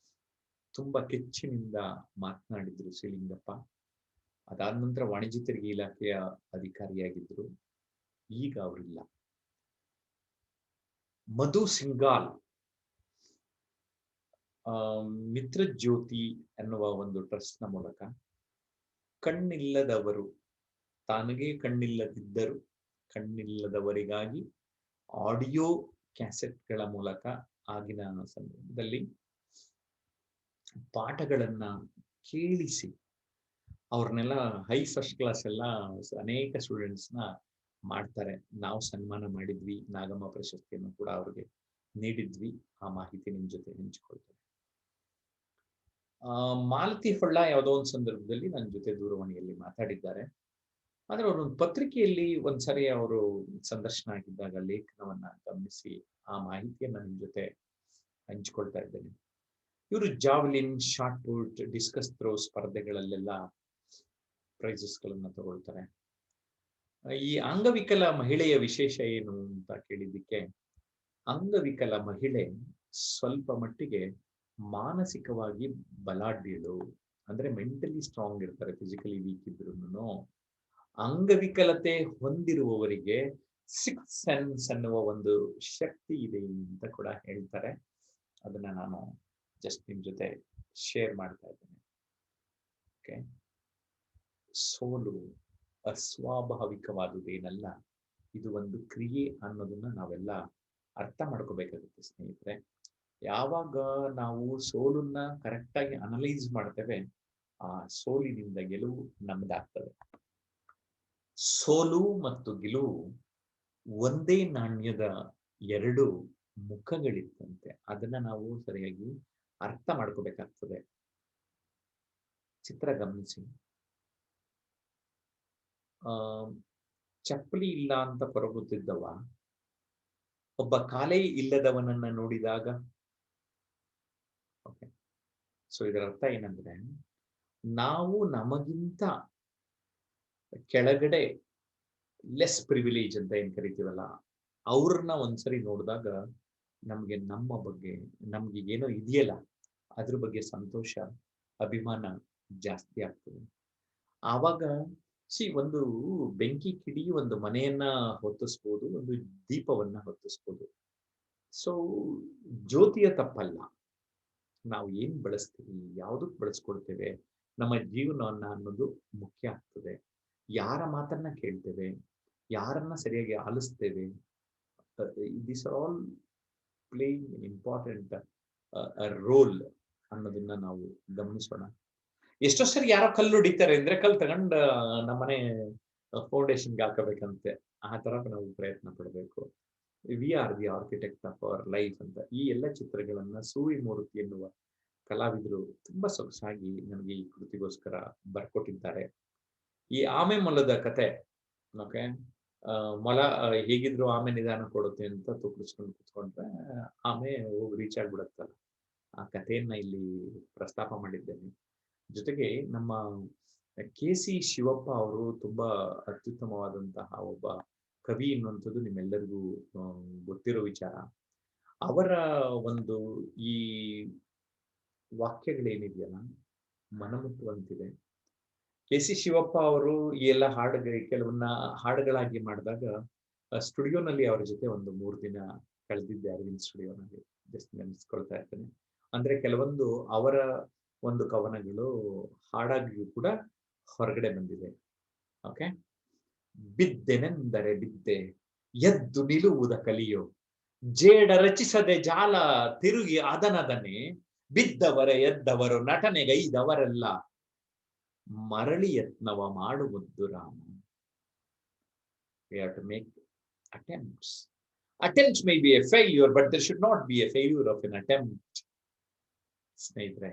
ತುಂಬಾ ಕೆಚ್ಚಿನಿಂದ ಮಾತನಾಡಿದ್ರು ಶ್ರೀಲಿಂಗಪ್ಪ. ಅದಾದ ನಂತರ ವಾಣಿಜ್ಯ ತೆರಿಗೆ ಇಲಾಖೆಯ ಅಧಿಕಾರಿಯಾಗಿದ್ರು. ಈಗ ಅವರಿಲ್ಲ. ಮಧು ಸಿಂಗಾಲ್ ಮಿತ್ರ ಜ್ಯೋತಿ ಎನ್ನುವ ಒಂದು ಟ್ರಸ್ಟ್ ನ ಮೂಲಕ ಕಣ್ಣಿಲ್ಲದವರು, ತನಗೆ ಕಣ್ಣಿಲ್ಲದಿದ್ದರು ಕಣ್ಣಿಲ್ಲದವರಿಗಾಗಿ ಆಡಿಯೋ ಕ್ಯಾಸೆಟ್ಗಳ ಮೂಲಕ ಆಗಿನ ಸಂದರ್ಭದಲ್ಲಿ ಪಾಠಗಳನ್ನ ಕೇಳಿಸಿ ಅವ್ರನ್ನೆಲ್ಲ ಹೈ ಫಸ್ಟ್ ಕ್ಲಾಸ್ ಎಲ್ಲ ಅನೇಕ ಸ್ಟೂಡೆಂಟ್ಸ್ ನ ಮಾಡ್ತಾರೆ. ನಾವು ಸನ್ಮಾನ ಮಾಡಿದ್ವಿ, ನಾಗಮ್ಮ ಪ್ರಶಸ್ತಿಯನ್ನು ಕೂಡ ಅವ್ರಿಗೆ ನೀಡಿದ್ವಿ. ಆ ಮಾಹಿತಿ ನಿಮ್ ಜೊತೆ ಹಂಚಿಕೊಳ್ತೇನೆ. ಮಾಲತಿ ಹೊಳ್ಳ ಯಾವುದೋ ಒಂದು ಸಂದರ್ಭದಲ್ಲಿ ನನ್ನ ಜೊತೆ ದೂರವಾಣಿಯಲ್ಲಿ ಮಾತಾಡಿದ್ದಾರೆ. ಆದ್ರೆ ಅವರೊಂದು ಪತ್ರಿಕೆಯಲ್ಲಿ ಒಂದ್ಸರಿ ಅವರು ಸಂದರ್ಶನ ಆಗಿದ್ದಾಗ ಲೇಖನವನ್ನ ಗಮನಿಸಿ ಆ ಮಾಹಿತಿಯನ್ನ ನಿಮ್ ಜೊತೆ ಹಂಚಿಕೊಳ್ತಾ ಇದ್ದೇನೆ. ಇವರು javelin, shot put, discus throw ಸ್ಪರ್ಧೆಗಳಲ್ಲೆಲ್ಲ ಪ್ರೈಸಸ್ ಗಳನ್ನ ತಗೊಳ್ತಾರೆ. ಈ ಅಂಗವಿಕಲ ಮಹಿಳೆಯ ವಿಶೇಷ ಏನು ಅಂತ ಕೇಳಿದ್ದಕ್ಕೆ, ಅಂಗವಿಕಲ ಮಹಿಳೆ ಸ್ವಲ್ಪ ಮಟ್ಟಿಗೆ ಮಾನಸಿಕವಾಗಿ ಬಲಾಢ್ಯಳು, ಅಂದ್ರೆ ಮೆಂಟಲಿ ಸ್ಟ್ರಾಂಗ್ ಇರ್ತಾರೆ, ಫಿಸಿಕಲಿ ವೀಕ್ ಇದ್ರು. ಅಂಗವಿಕಲತೆ ಹೊಂದಿರುವವರಿಗೆ ಸಿಕ್ಸ್ ಸೆನ್ಸ್ ಅನ್ನುವ ಒಂದು ಶಕ್ತಿ ಇದೆ ಅಂತ ಕೂಡ ಹೇಳ್ತಾರೆ. ಅದನ್ನ ನಾನು ಜಸ್ಟ್ ನಿಮ್ ಜೊತೆ ಶೇರ್ ಮಾಡ್ತಾ ಇದ್ದೇನೆ. ಓಕೆ, ಸೋಲು ಅಸ್ವಾಭಾವಿಕವಾದುದೇನಲ್ಲ, ಇದು ಒಂದು ಕ್ರಿಯೆ ಅನ್ನೋದನ್ನ ನಾವೆಲ್ಲ ಅರ್ಥ ಮಾಡ್ಕೋಬೇಕಾಗುತ್ತೆ ಸ್ನೇಹಿತರೆ. ಯಾವಾಗ ನಾವು ಸೋಲನ್ನ ಕರೆಕ್ಟಾಗಿ ಅನಲೈಸ್ ಮಾಡ್ತೇವೆ, ಆ ಸೋಲಿನಿಂದ ಗೆಲುವು ನಮ್ದಾಗ್ತದೆ. ಸೋಲು ಮತ್ತು ಗೆಲುವು ಒಂದೇ ನಾಣ್ಯದ ಎರಡು ಮುಖಗಳಿದ್ದಂತೆ. ಅದನ್ನ ನಾವು ಸರಿಯಾಗಿ ಅರ್ಥ ಮಾಡ್ಕೋಬೇಕಾಗ್ತದೆ. ಚಿತ್ರ ಗಮನಿಸಿ. ಚಪ್ಪಲಿ ಇಲ್ಲ ಅಂತ ಹೊರಗುತ್ತಿದ್ದವ ಒಬ್ಬ ಕಾಲೇ ಇಲ್ಲದವನನ್ನ ನೋಡಿದಾಗ, ಓಕೆ, ಸೊ ಇದರ ಅರ್ಥ ಏನಂದ್ರೆ, ನಾವು ನಮಗಿಂತ ಕೆಳಗಡೆ ಲೆಸ್ ಪ್ರಿವಿಲೇಜ್ ಅಂತ ಏನ್ ಕರಿತೀವಲ್ಲ, ಅವ್ರನ್ನ ಒಂದ್ಸರಿ ನೋಡಿದಾಗ ನಮ್ಗೆ ನಮ್ಮ ಬಗ್ಗೆ, ನಮ್ಗೆ ಏನೋ ಇದೆಯಲ್ಲ ಅದ್ರ ಬಗ್ಗೆ ಸಂತೋಷ, ಅಭಿಮಾನ ಜಾಸ್ತಿ ಆಗ್ತದೆ. ಆವಾಗ ಒಂದು ಬೆಂಕಿ ಕಿಡಿ ಒಂದು ಮನೆಯನ್ನ ಹೊತ್ತಿಸ್ಬೋದು, ಒಂದು ದೀಪವನ್ನ ಹೊತ್ತಿಸ್ಬೋದು. ಸೊ ಜ್ಯೋತಿಯ ತಪ್ಪಲ್ಲ, ನಾವು ಏನ್ ಬಳಸ್ತೀವಿ, ಯಾವುದಕ್ಕೆ ಬಳಸ್ಕೊಳ್ತೇವೆ, ನಮ್ಮ ಜೀವನವನ್ನ ಅನ್ನೋದು ಮುಖ್ಯ ಆಗ್ತದೆ. ಯಾರ ಮಾತನ್ನ ಕೇಳ್ತೇವೆ, ಯಾರನ್ನ ಸರಿಯಾಗಿ ಆಲಿಸ್ತೇವೆ, this are all playing important role ಅನ್ನೋದನ್ನ ನಾವು ಗಮನಿಸೋಣ. ಎಷ್ಟೋ ಸರಿ ಯಾರೋ ಕಲ್ಲು ಹೊಡಿತಾರೆ ಅಂದ್ರೆ ಕಲ್ಲು ತಗೊಂಡ ನಮ್ಮನೆ ಫೌಂಡೇಶನ್ಗೆ ಹಾಕಬೇಕಂತೆ. ಆ ತರ ನಾವು ಪ್ರಯತ್ನ ಪಡಬೇಕು. We are the architect of our life ಅಂತ ಈ ಎಲ್ಲ ಚಿತ್ರಗಳನ್ನ ಸೂವಿ ಮೂರ್ತಿ ಎನ್ನುವ ಕಲಾವಿದರು ತುಂಬಾ ಸೊಗಸಾಗಿ ನನಗೆ ಈ ಕೃತಿಗೋಸ್ಕರ ಬರ್ಕೊಟ್ಟಿದ್ದಾರೆ. ಈ ಆಮೆ ಮೊಲದ ಕತೆ, ಓಕೆ, ಮೊಲ ಹೇಗಿದ್ರು ಆಮೆ ನಿಧಾನ ಕೊಡುತ್ತೆ ಅಂತ ತೂಕಡಿಸ್ಕೊಂಡು ಕುತ್ಕೊಂಡ್ರೆ ಆಮೆ ಹೋಗಿ ರೀಚ್ ಆಗ್ಬಿಡುತ್ತಲ್ಲ, ಆ ಕಥೆಯನ್ನ ಇಲ್ಲಿ ಪ್ರಸ್ತಾಪ ಮಾಡಿದ್ದೇನೆ. ಜೊತೆಗೆ ನಮ್ಮ ಕೆ.ಸಿ. ಶಿವಪ್ಪ ಅವರು ತುಂಬಾ ಅತ್ಯುತ್ತಮವಾದಂತಹ ಒಬ್ಬ ಕವಿ ಎನ್ನುವಂಥದ್ದು ನಿಮ್ಮೆಲ್ಲರಿಗೂ ಗೊತ್ತಿರೋ ವಿಚಾರ. ಅವರ ಒಂದು ಈ ವಾಕ್ಯಗಳೇನಿದೆಯಲ್ಲ ಮನಮುಟ್ಟುವಂತಿದೆ. ಕೆ.ಸಿ. ಶಿವಪ್ಪ ಅವರು ಈ ಎಲ್ಲ ಕೆಲವನ್ನ ಹಾಡುಗಳಾಗಿ ಮಾಡಿದಾಗ ಸ್ಟುಡಿಯೋನಲ್ಲಿ ಅವರ ಜೊತೆ ಒಂದು 3 ದಿನ ಕಳೆದಿದ್ದೆ, ಅರವಿಂದ್ ಸ್ಟುಡಿಯೋನಲ್ಲಿ. ಜಸ್ಟ್ ನೆನೆಸ್ಕೊಳ್ತಾ ಇರ್ತೇನೆ. ಅಂದ್ರೆ ಕೆಲವೊಂದು ಅವರ ಒಂದು ಕವನಗಳು ಹಾಡಾಗಿಯೂ ಕೂಡ ಹೊರಗಡೆ ಬಂದಿದೆ. ಓಕೆ, ಬಿದ್ದೆನೆಂದರೆ ಬಿದ್ದೆ, ಎದ್ದು ನಿಲ್ಲುವುದ ಕಲಿಯೋ, ಜೇಡ ರಚಿಸದೆ ಜಾಲ ತಿರುಗಿ ಅದನದನೆ, ಬಿದ್ದವರ ಎದ್ದವರು ನಟನೆಗೈದವರೆಲ್ಲ, ಮರಳಿ ಯತ್ನವ ಮಾಡುವುದು Rama. We have to make attempts. Attempts may be a failure, but there should not be a failure of an attempt. ಸ್ನೇಹಿತರೆ,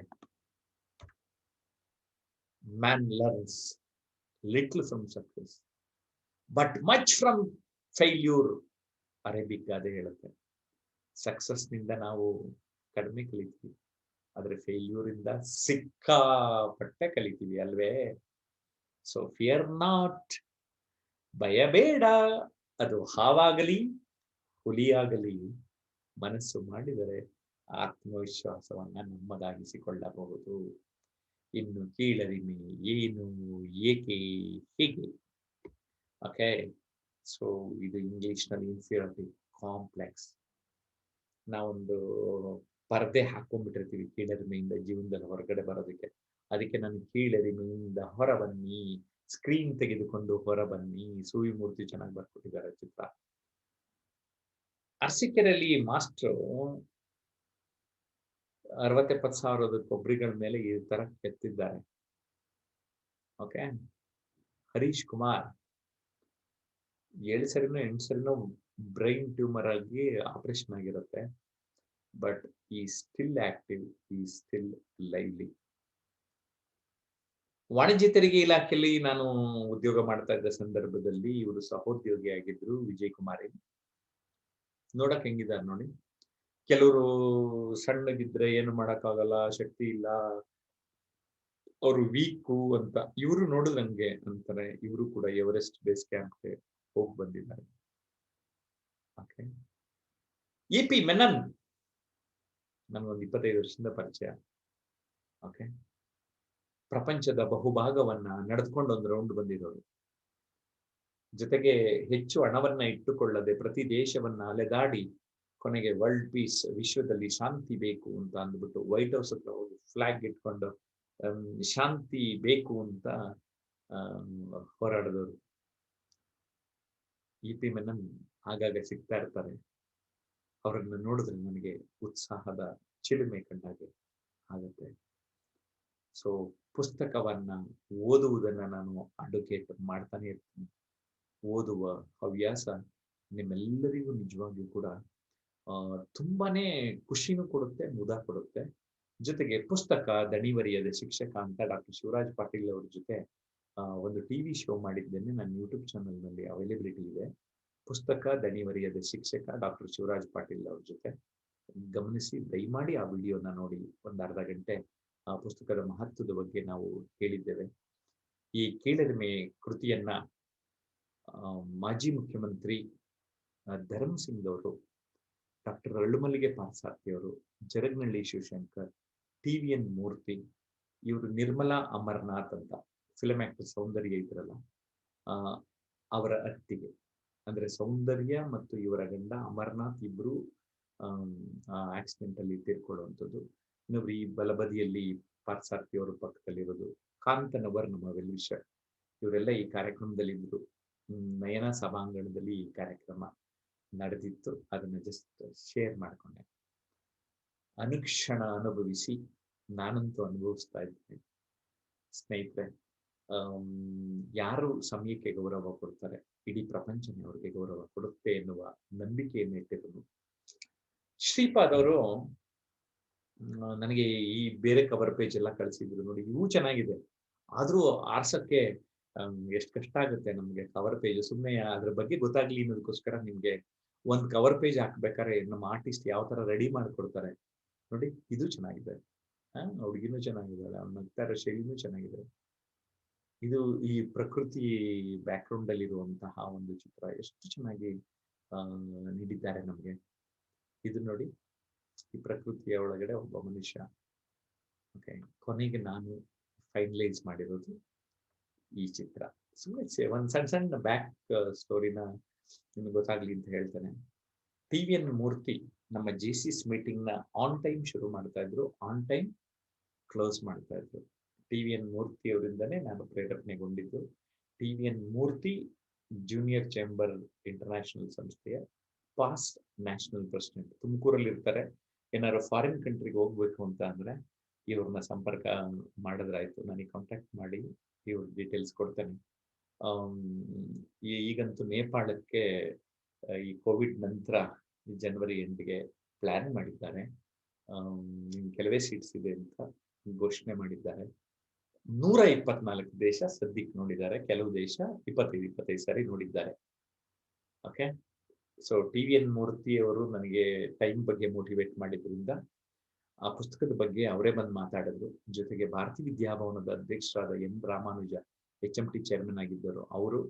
man learns little from success, but much from failure. Arabic ಗಾದೆ ಹೇಳುತ್ತೆ, ಸಕ್ಸಸ್ ನಿಂದ ನಾವು ಕಡಿಮೆ ಕಲಿತೀವಿ, ಆದ್ರೆ failure ಇಂದ ಸಿಕ್ಕಾಪಟ್ಟೆ ಕಲಿತೀವಿ ಅಲ್ವೇ? ಸೊ ಫಿಯರ್ ನಾಟ್, ಭಯಬೇಡ. ಅದು ಹಾವಾಗಲಿ ಹುಲಿಯಾಗಲಿ ಮನಸ್ಸು ಮಾಡಿದರೆ ಆತ್ಮವಿಶ್ವಾಸವನ್ನ ನಮ್ಮದಾಗಿಸಿಕೊಳ್ಳಬಹುದು. ಇನ್ನು ಕೀಳರಿಮೆ ಏನು, ಏಕೆ, ಹೇಗೆ. ಓಕೆ, ಸೊ ಇದು ಇಂಗ್ಲಿಷ್ ನಲ್ಲಿ ಇನ್ಫೀರಿಯಾರಿಟಿ ಕಾಂಪ್ಲೆಕ್ಸ್. ನಾವೊಂದು ಪರದೆ ಹಾಕೊಂಡ್ಬಿಟ್ಟಿರ್ತೀವಿ ಕೀಳರಿಮೆಯಿಂದ ಜೀವನದಲ್ಲಿ ಹೊರಗಡೆ ಬರೋದಕ್ಕೆ. ಅದಕ್ಕೆ ನಾನು ಕೀಳರಿಮೆಯಿಂದ ಹೊರಬನ್ನಿ, ಸ್ಕ್ರೀನ್ ತೆಗೆದುಕೊಂಡು ಹೊರಬನ್ನಿ. ಸೂವಿ ಮೂರ್ತಿ ಚೆನ್ನಾಗಿ ಬರ್ಕೊಟ್ಟಿದ್ದಾರೆ ಚಿತ್ರ. ಅರಸೀಕೆರೆಯಲ್ಲಿ ಮಾಸ್ಟ್ರು 60-70 ಸಾವಿರದ ಕೊಬ್ಬರಿಗಳ ಮೇಲೆ ಈ ತರ ಕೆತ್ತಿದ್ದಾರೆ. ಓಕೆ, ಹರೀಶ್ ಕುಮಾರ್ 7 ಸರಿನೋ 8 ಸರಿನೋ ಬ್ರೈನ್ ಟ್ಯೂಮರ್ ಆಗಿ ಆಪರೇಷನ್ ಆಗಿರುತ್ತೆ. ಬಟ್ ಈ ಸ್ಟಿಲ್ ಆಕ್ಟಿವ್, ಈ ಸ್ಟಿಲ್ ಲೈವ್ಲಿ. ವಾಣಿಜ್ಯ ತೆರಿಗೆ ಇಲಾಖೆಯಲ್ಲಿ ನಾನು ಉದ್ಯೋಗ ಮಾಡ್ತಾ ಇದ್ದ ಸಂದರ್ಭದಲ್ಲಿ ಇವರು ಸಹೋದ್ಯೋಗಿ ಆಗಿದ್ರು, ವಿಜಯ್ ಕುಮಾರಿ. ನೋಡಕ್ ಹೆಂಗಿದ್ದಾರೆ ನೋಡಿ. ಕೆಲವರು ಸಣ್ಣಗಿದ್ರೆ ಏನು ಮಾಡಕ್ಕಾಗಲ್ಲ, ಶಕ್ತಿ ಇಲ್ಲ, ಅವರು ವೀಕು ಅಂತ. ಇವರು ನೋಡಿದ್ರೆ ನಂಗೆ ಅಂತಾರೆ, ಇವರು ಕೂಡ ಎವರೆಸ್ಟ್ ಬೇಸ್ ಕ್ಯಾಂಪ್ಗೆ ಹೋಗಿ ಬಂದಿದ್ದಾರೆ. ಓಕೆ, EP ಮೆನನ್ ನಮಗೊಂದು 25 ವರ್ಷದಿಂದ ಪರಿಚಯ. ಓಕೆ, ಪ್ರಪಂಚದ ಬಹುಭಾಗವನ್ನ ನಡೆದುಕೊಂಡು ಒಂದು ರೌಂಡ್ ಬಂದಿರೋರು. ಜೊತೆಗೆ ಹೆಚ್ಚು ಹಣವನ್ನ ಇಟ್ಟುಕೊಳ್ಳದೆ ಪ್ರತಿ ದೇಶವನ್ನ ಅಲೆದಾಡಿ ಕೊನೆಗೆ ವರ್ಲ್ಡ್ ಪೀಸ್, ವಿಶ್ವದಲ್ಲಿ ಶಾಂತಿ ಬೇಕು ಅಂತ ಅಂದ್ಬಿಟ್ಟು ವೈಟ್ ಹೌಸ್ ಹತ್ರ ಹೋಗಿ ಫ್ಲಾಗ್ ಇಟ್ಕೊಂಡು ಶಾಂತಿ ಬೇಕು ಅಂತ ಹೋರಾಡಿದವರು. EP ಮೆನನ್ ಆಗಾಗ ಸಿಗ್ತಾ ಇರ್ತಾರೆ. ಅವರನ್ನು ನೋಡಿದ್ರೆ ನನಗೆ ಉತ್ಸಾಹದ ಚಿಲುಮೆ ಕಂಡಾಗೆ ಆಗುತ್ತೆ. ಸೊ ಪುಸ್ತಕವನ್ನ ಓದುವುದನ್ನ ನಾನು ಅಡ್ವೊಕೇಟ್ ಮಾಡ್ತಾನೆ ಇರ್ತೀನಿ. ಓದುವ ಹವ್ಯಾಸ ನಿಮ್ಮೆಲ್ಲರಿಗೂ ನಿಜವಾಗಿಯೂ ಕೂಡ ತುಂಬಾನೇ ಖುಷಿನೂ ಕೊಡುತ್ತೆ, ಮುದ ಕೊಡುತ್ತೆ. ಜೊತೆಗೆ ಪುಸ್ತಕ ದಣಿವರಿಯದ ಶಿಕ್ಷಕ ಅಂತ ಡಾಕ್ಟರ್ ಶಿವರಾಜ್ ಪಾಟೀಲ್ ಅವ್ರ ಜೊತೆ ಒಂದು TV ಶೋ ಮಾಡಿದ್ದೇನೆ. ನನ್ನ ಯೂಟ್ಯೂಬ್ ಚಾನಲ್ ನಲ್ಲಿ ಅವೈಲೇಬಿಲಿಟಿ ಇದೆ. ಪುಸ್ತಕ ದಣಿವರಿಯದ ಶಿಕ್ಷಕ ಡಾಕ್ಟರ್ ಶಿವರಾಜ್ ಪಾಟೀಲ್ ಅವ್ರ ಜೊತೆ ಗಮನಿಸಿ, ದಯಮಾಡಿ ಆ ವಿಡಿಯೋನ ನೋಡಿ. ಒಂದು ಅರ್ಧ ಗಂಟೆ ಆ ಪುಸ್ತಕದ ಮಹತ್ವದ ಬಗ್ಗೆ ನಾವು ಹೇಳಿದ್ದೇವೆ. ಈ ಕೀಳರಿಮೆ ಕೃತಿಯನ್ನ ಮಾಜಿ ಮುಖ್ಯಮಂತ್ರಿ ಧರ್ಮ್ ಸಿಂಗ್ ಅವರು, ಡಾಕ್ಟರ್ ಅಳ್ಳುಮಲ್ಲಿಗೆ ಪಾರ್ಸಾರ್ಥಿ ಅವರು, ಜರಗ್ನಳ್ಳಿ ಶಿವಶಂಕರ್, TVN ಮೂರ್ತಿ, ಇವರು ನಿರ್ಮಲಾ ಅಮರ್ನಾಥ್ ಅಂತ ಫಿಲಂ ಆಕ್ಟರ್ ಸೌಂದರ್ಯ ಇದ್ರಲ್ಲ, ಅವರ ಅತ್ತಿಗೆ. ಅಂದ್ರೆ ಸೌಂದರ್ಯ ಮತ್ತು ಇವರ ಗಂಡ ಅಮರ್ನಾಥ್ ಇಬ್ರು ಆಕ್ಸಿಡೆಂಟ್ ಅಲ್ಲಿ ತೀರ್ಕೊಳ್ಳುವಂಥದ್ದು. ಇನ್ನೊಬ್ರು ಈ ಬಲಬದಿಯಲ್ಲಿ ಪಾರ್ಸಾರ್ಥಿ ಅವರ ಪಕ್ಕದಲ್ಲಿರೋದು ಕಾಂತನವರ್, ನಮ್ಮ ವೆಲ್ವಿಷರ್. ಇವರೆಲ್ಲ ಈ ಕಾರ್ಯಕ್ರಮದಲ್ಲಿ ಇದ್ರು. ನಯನ ಸಭಾಂಗಣದಲ್ಲಿ ಈ ಕಾರ್ಯಕ್ರಮ ನಡೆದಿತ್ತು. ಅದನ್ನ ಜಸ್ಟ್ ಶೇರ್ ಮಾಡ್ಕೊಂಡೆ. ಅನುಕ್ಷಣ ಅನುಭವಿಸಿ, ನಾನಂತೂ ಅನುಭವಿಸ್ತಾ ಇದ್ದೇನೆ ಸ್ನೇಹಿತರೆ. ಯಾರು ಸಮಯಕ್ಕೆ ಗೌರವ ಕೊಡ್ತಾರೆ, ಇಡೀ ಪ್ರಪಂಚನೇ ಅವರಿಗೆ ಗೌರವ ಕೊಡುತ್ತೆ ಎನ್ನುವ ನಂಬಿಕೆಯನ್ನು ಇಟ್ಟಿರುವುದು. ಶ್ರೀಪಾದ್ ಅವರು ನನಗೆ ಈ ಬೇರೆ ಕವರ್ ಪೇಜ್ ಎಲ್ಲ ಕಳಿಸಿದ್ರು. ನೋಡಿ, ಇವು ಚೆನ್ನಾಗಿದೆ, ಆದ್ರೂ ಆರ್ಸಕ್ಕೆ ಎಷ್ಟು ಕಷ್ಟ ಆಗುತ್ತೆ ನಮ್ಗೆ. ಕವರ್ ಪೇಜ್ ಸುಮ್ಮನೆ ಅದ್ರ ಬಗ್ಗೆ ಗೊತ್ತಾಗ್ಲಿ ಅನ್ನೋದಕ್ಕೋಸ್ಕರ ನಿಮ್ಗೆ ಒಂದ್ ಕವರ್ ಪೇಜ್ ಹಾಕ್ಬೇಕಾದ್ರೆ ನಮ್ಮ ಆರ್ಟಿಸ್ಟ್ ಯಾವ ತರ ರೆಡಿ ಮಾಡ್ಕೊಡ್ತಾರೆ ನೋಡಿ. ಇದು ಚೆನ್ನಾಗಿದೆ, ಹುಡುಗಿನೂ ಚೆನ್ನಾಗಿದ್ದಾಳೆ, ಅವ್ನ ನಗ್ತಾ ಇರೋ ಶೈಲಿನೂ ಚೆನ್ನಾಗಿದೆ. ಇದು ಈ ಪ್ರಕೃತಿ ಬ್ಯಾಕ್ ಗ್ರೌಂಡ್ ಅಲ್ಲಿ ಇರುವಂತಹ ಒಂದು ಚಿತ್ರ ಎಷ್ಟು ಚೆನ್ನಾಗಿ ನೀಡಿದ್ದಾರೆ ನಮ್ಗೆ. ಇದು ನೋಡಿ, ಈ ಪ್ರಕೃತಿಯ ಒಳಗಡೆ ಒಬ್ಬ ಮನುಷ್ಯ. ಓಕೆ, ಕೊನೆಗೆ ನಾನು ಫೈನಲೈಸ್ ಮಾಡಿರೋದು ಈ ಚಿತ್ರ. ಸುಮ್ಮನೆ ಒಂದ್ ಸಣ್ಣ ಬ್ಯಾಕ್ ಸ್ಟೋರಿನ ನಿಮ್ಗೆ ಗೊತ್ತಾಗ್ಲಿ ಅಂತ ಹೇಳ್ತೇನೆ. TVN ಮೂರ್ತಿ ನಮ್ಮ JCS ಮೀಟಿಂಗ್ ನ ಆನ್ ಟೈಮ್ ಶುರು ಮಾಡ್ತಾ ಇದ್ರು, ಆನ್ ಟೈಮ್ ಕ್ಲೋಸ್ ಮಾಡ್ತಾ ಇದ್ರು. TVN ಮೂರ್ತಿ ಅವರಿಂದನೇ ನಾನು ಪ್ರೇರೇಪಣೆಗೊಂಡಿದ್ದು. TVN ಮೂರ್ತಿ ಜೂನಿಯರ್ ಚೇಂಬರ್ ಇಂಟರ್ನ್ಯಾಷನಲ್ ಸಂಸ್ಥೆಯ ಪಾಸ್ಟ್ ನ್ಯಾಷನಲ್ ಪ್ರೆಸಿಡೆಂಟ್. ತುಮಕೂರಲ್ಲಿ ಇರ್ತಾರೆ. ಏನಾದ್ರು ಫಾರಿನ್ ಕಂಟ್ರಿಗೆ ಹೋಗ್ಬೇಕು ಅಂತ ಅಂದ್ರೆ ಇವ್ರನ್ನ ಸಂಪರ್ಕ ಮಾಡಿದ್ರಾಯ್ತು. ನನಗೆ ಕಾಂಟ್ಯಾಕ್ಟ್ ಮಾಡಿ ಇವ್ರ ಡೀಟೇಲ್ಸ್ ಕೊಡ್ತೇನೆ. ಈಗಂತೂ ನೇಪಾಳಕ್ಕೆ ಈ ಕೋವಿಡ್ ನಂತರ ಜನವರಿ ಎಂಡಿಗೆ ಪ್ಲಾನ್ ಮಾಡಿದ್ದಾರೆ. ಕೆಲವೇ ಸೀಟ್ಸ್ ಇದೆ ಅಂತ ಘೋಷಣೆ ಮಾಡಿದ್ದಾರೆ. 124 ದೇಶ ಸದ್ಯಕ್ಕೆ ನೋಡಿದ್ದಾರೆ. ಕೆಲವು ದೇಶ 25 ಸಾರಿ ನೋಡಿದ್ದಾರೆ. ಓಕೆ, ಸೊ TVN ಮೂರ್ತಿ ಅವರು ನನಗೆ ಟೈಮ್ ಬಗ್ಗೆ ಮೋಟಿವೇಟ್ ಮಾಡಿದ್ರಿಂದ ಆ ಪುಸ್ತಕದ ಬಗ್ಗೆ ಅವರೇ ಬಂದು ಮಾತಾಡಿದ್ರು. ಜೊತೆಗೆ ಭಾರತೀಯ ವಿದ್ಯಾಭವನದ ಅಧ್ಯಕ್ಷರಾದ N ರಾಮಾನುಜ HMT ಚೇರ್ಮನ್ ಆಗಿದ್ದರು. ಅವರು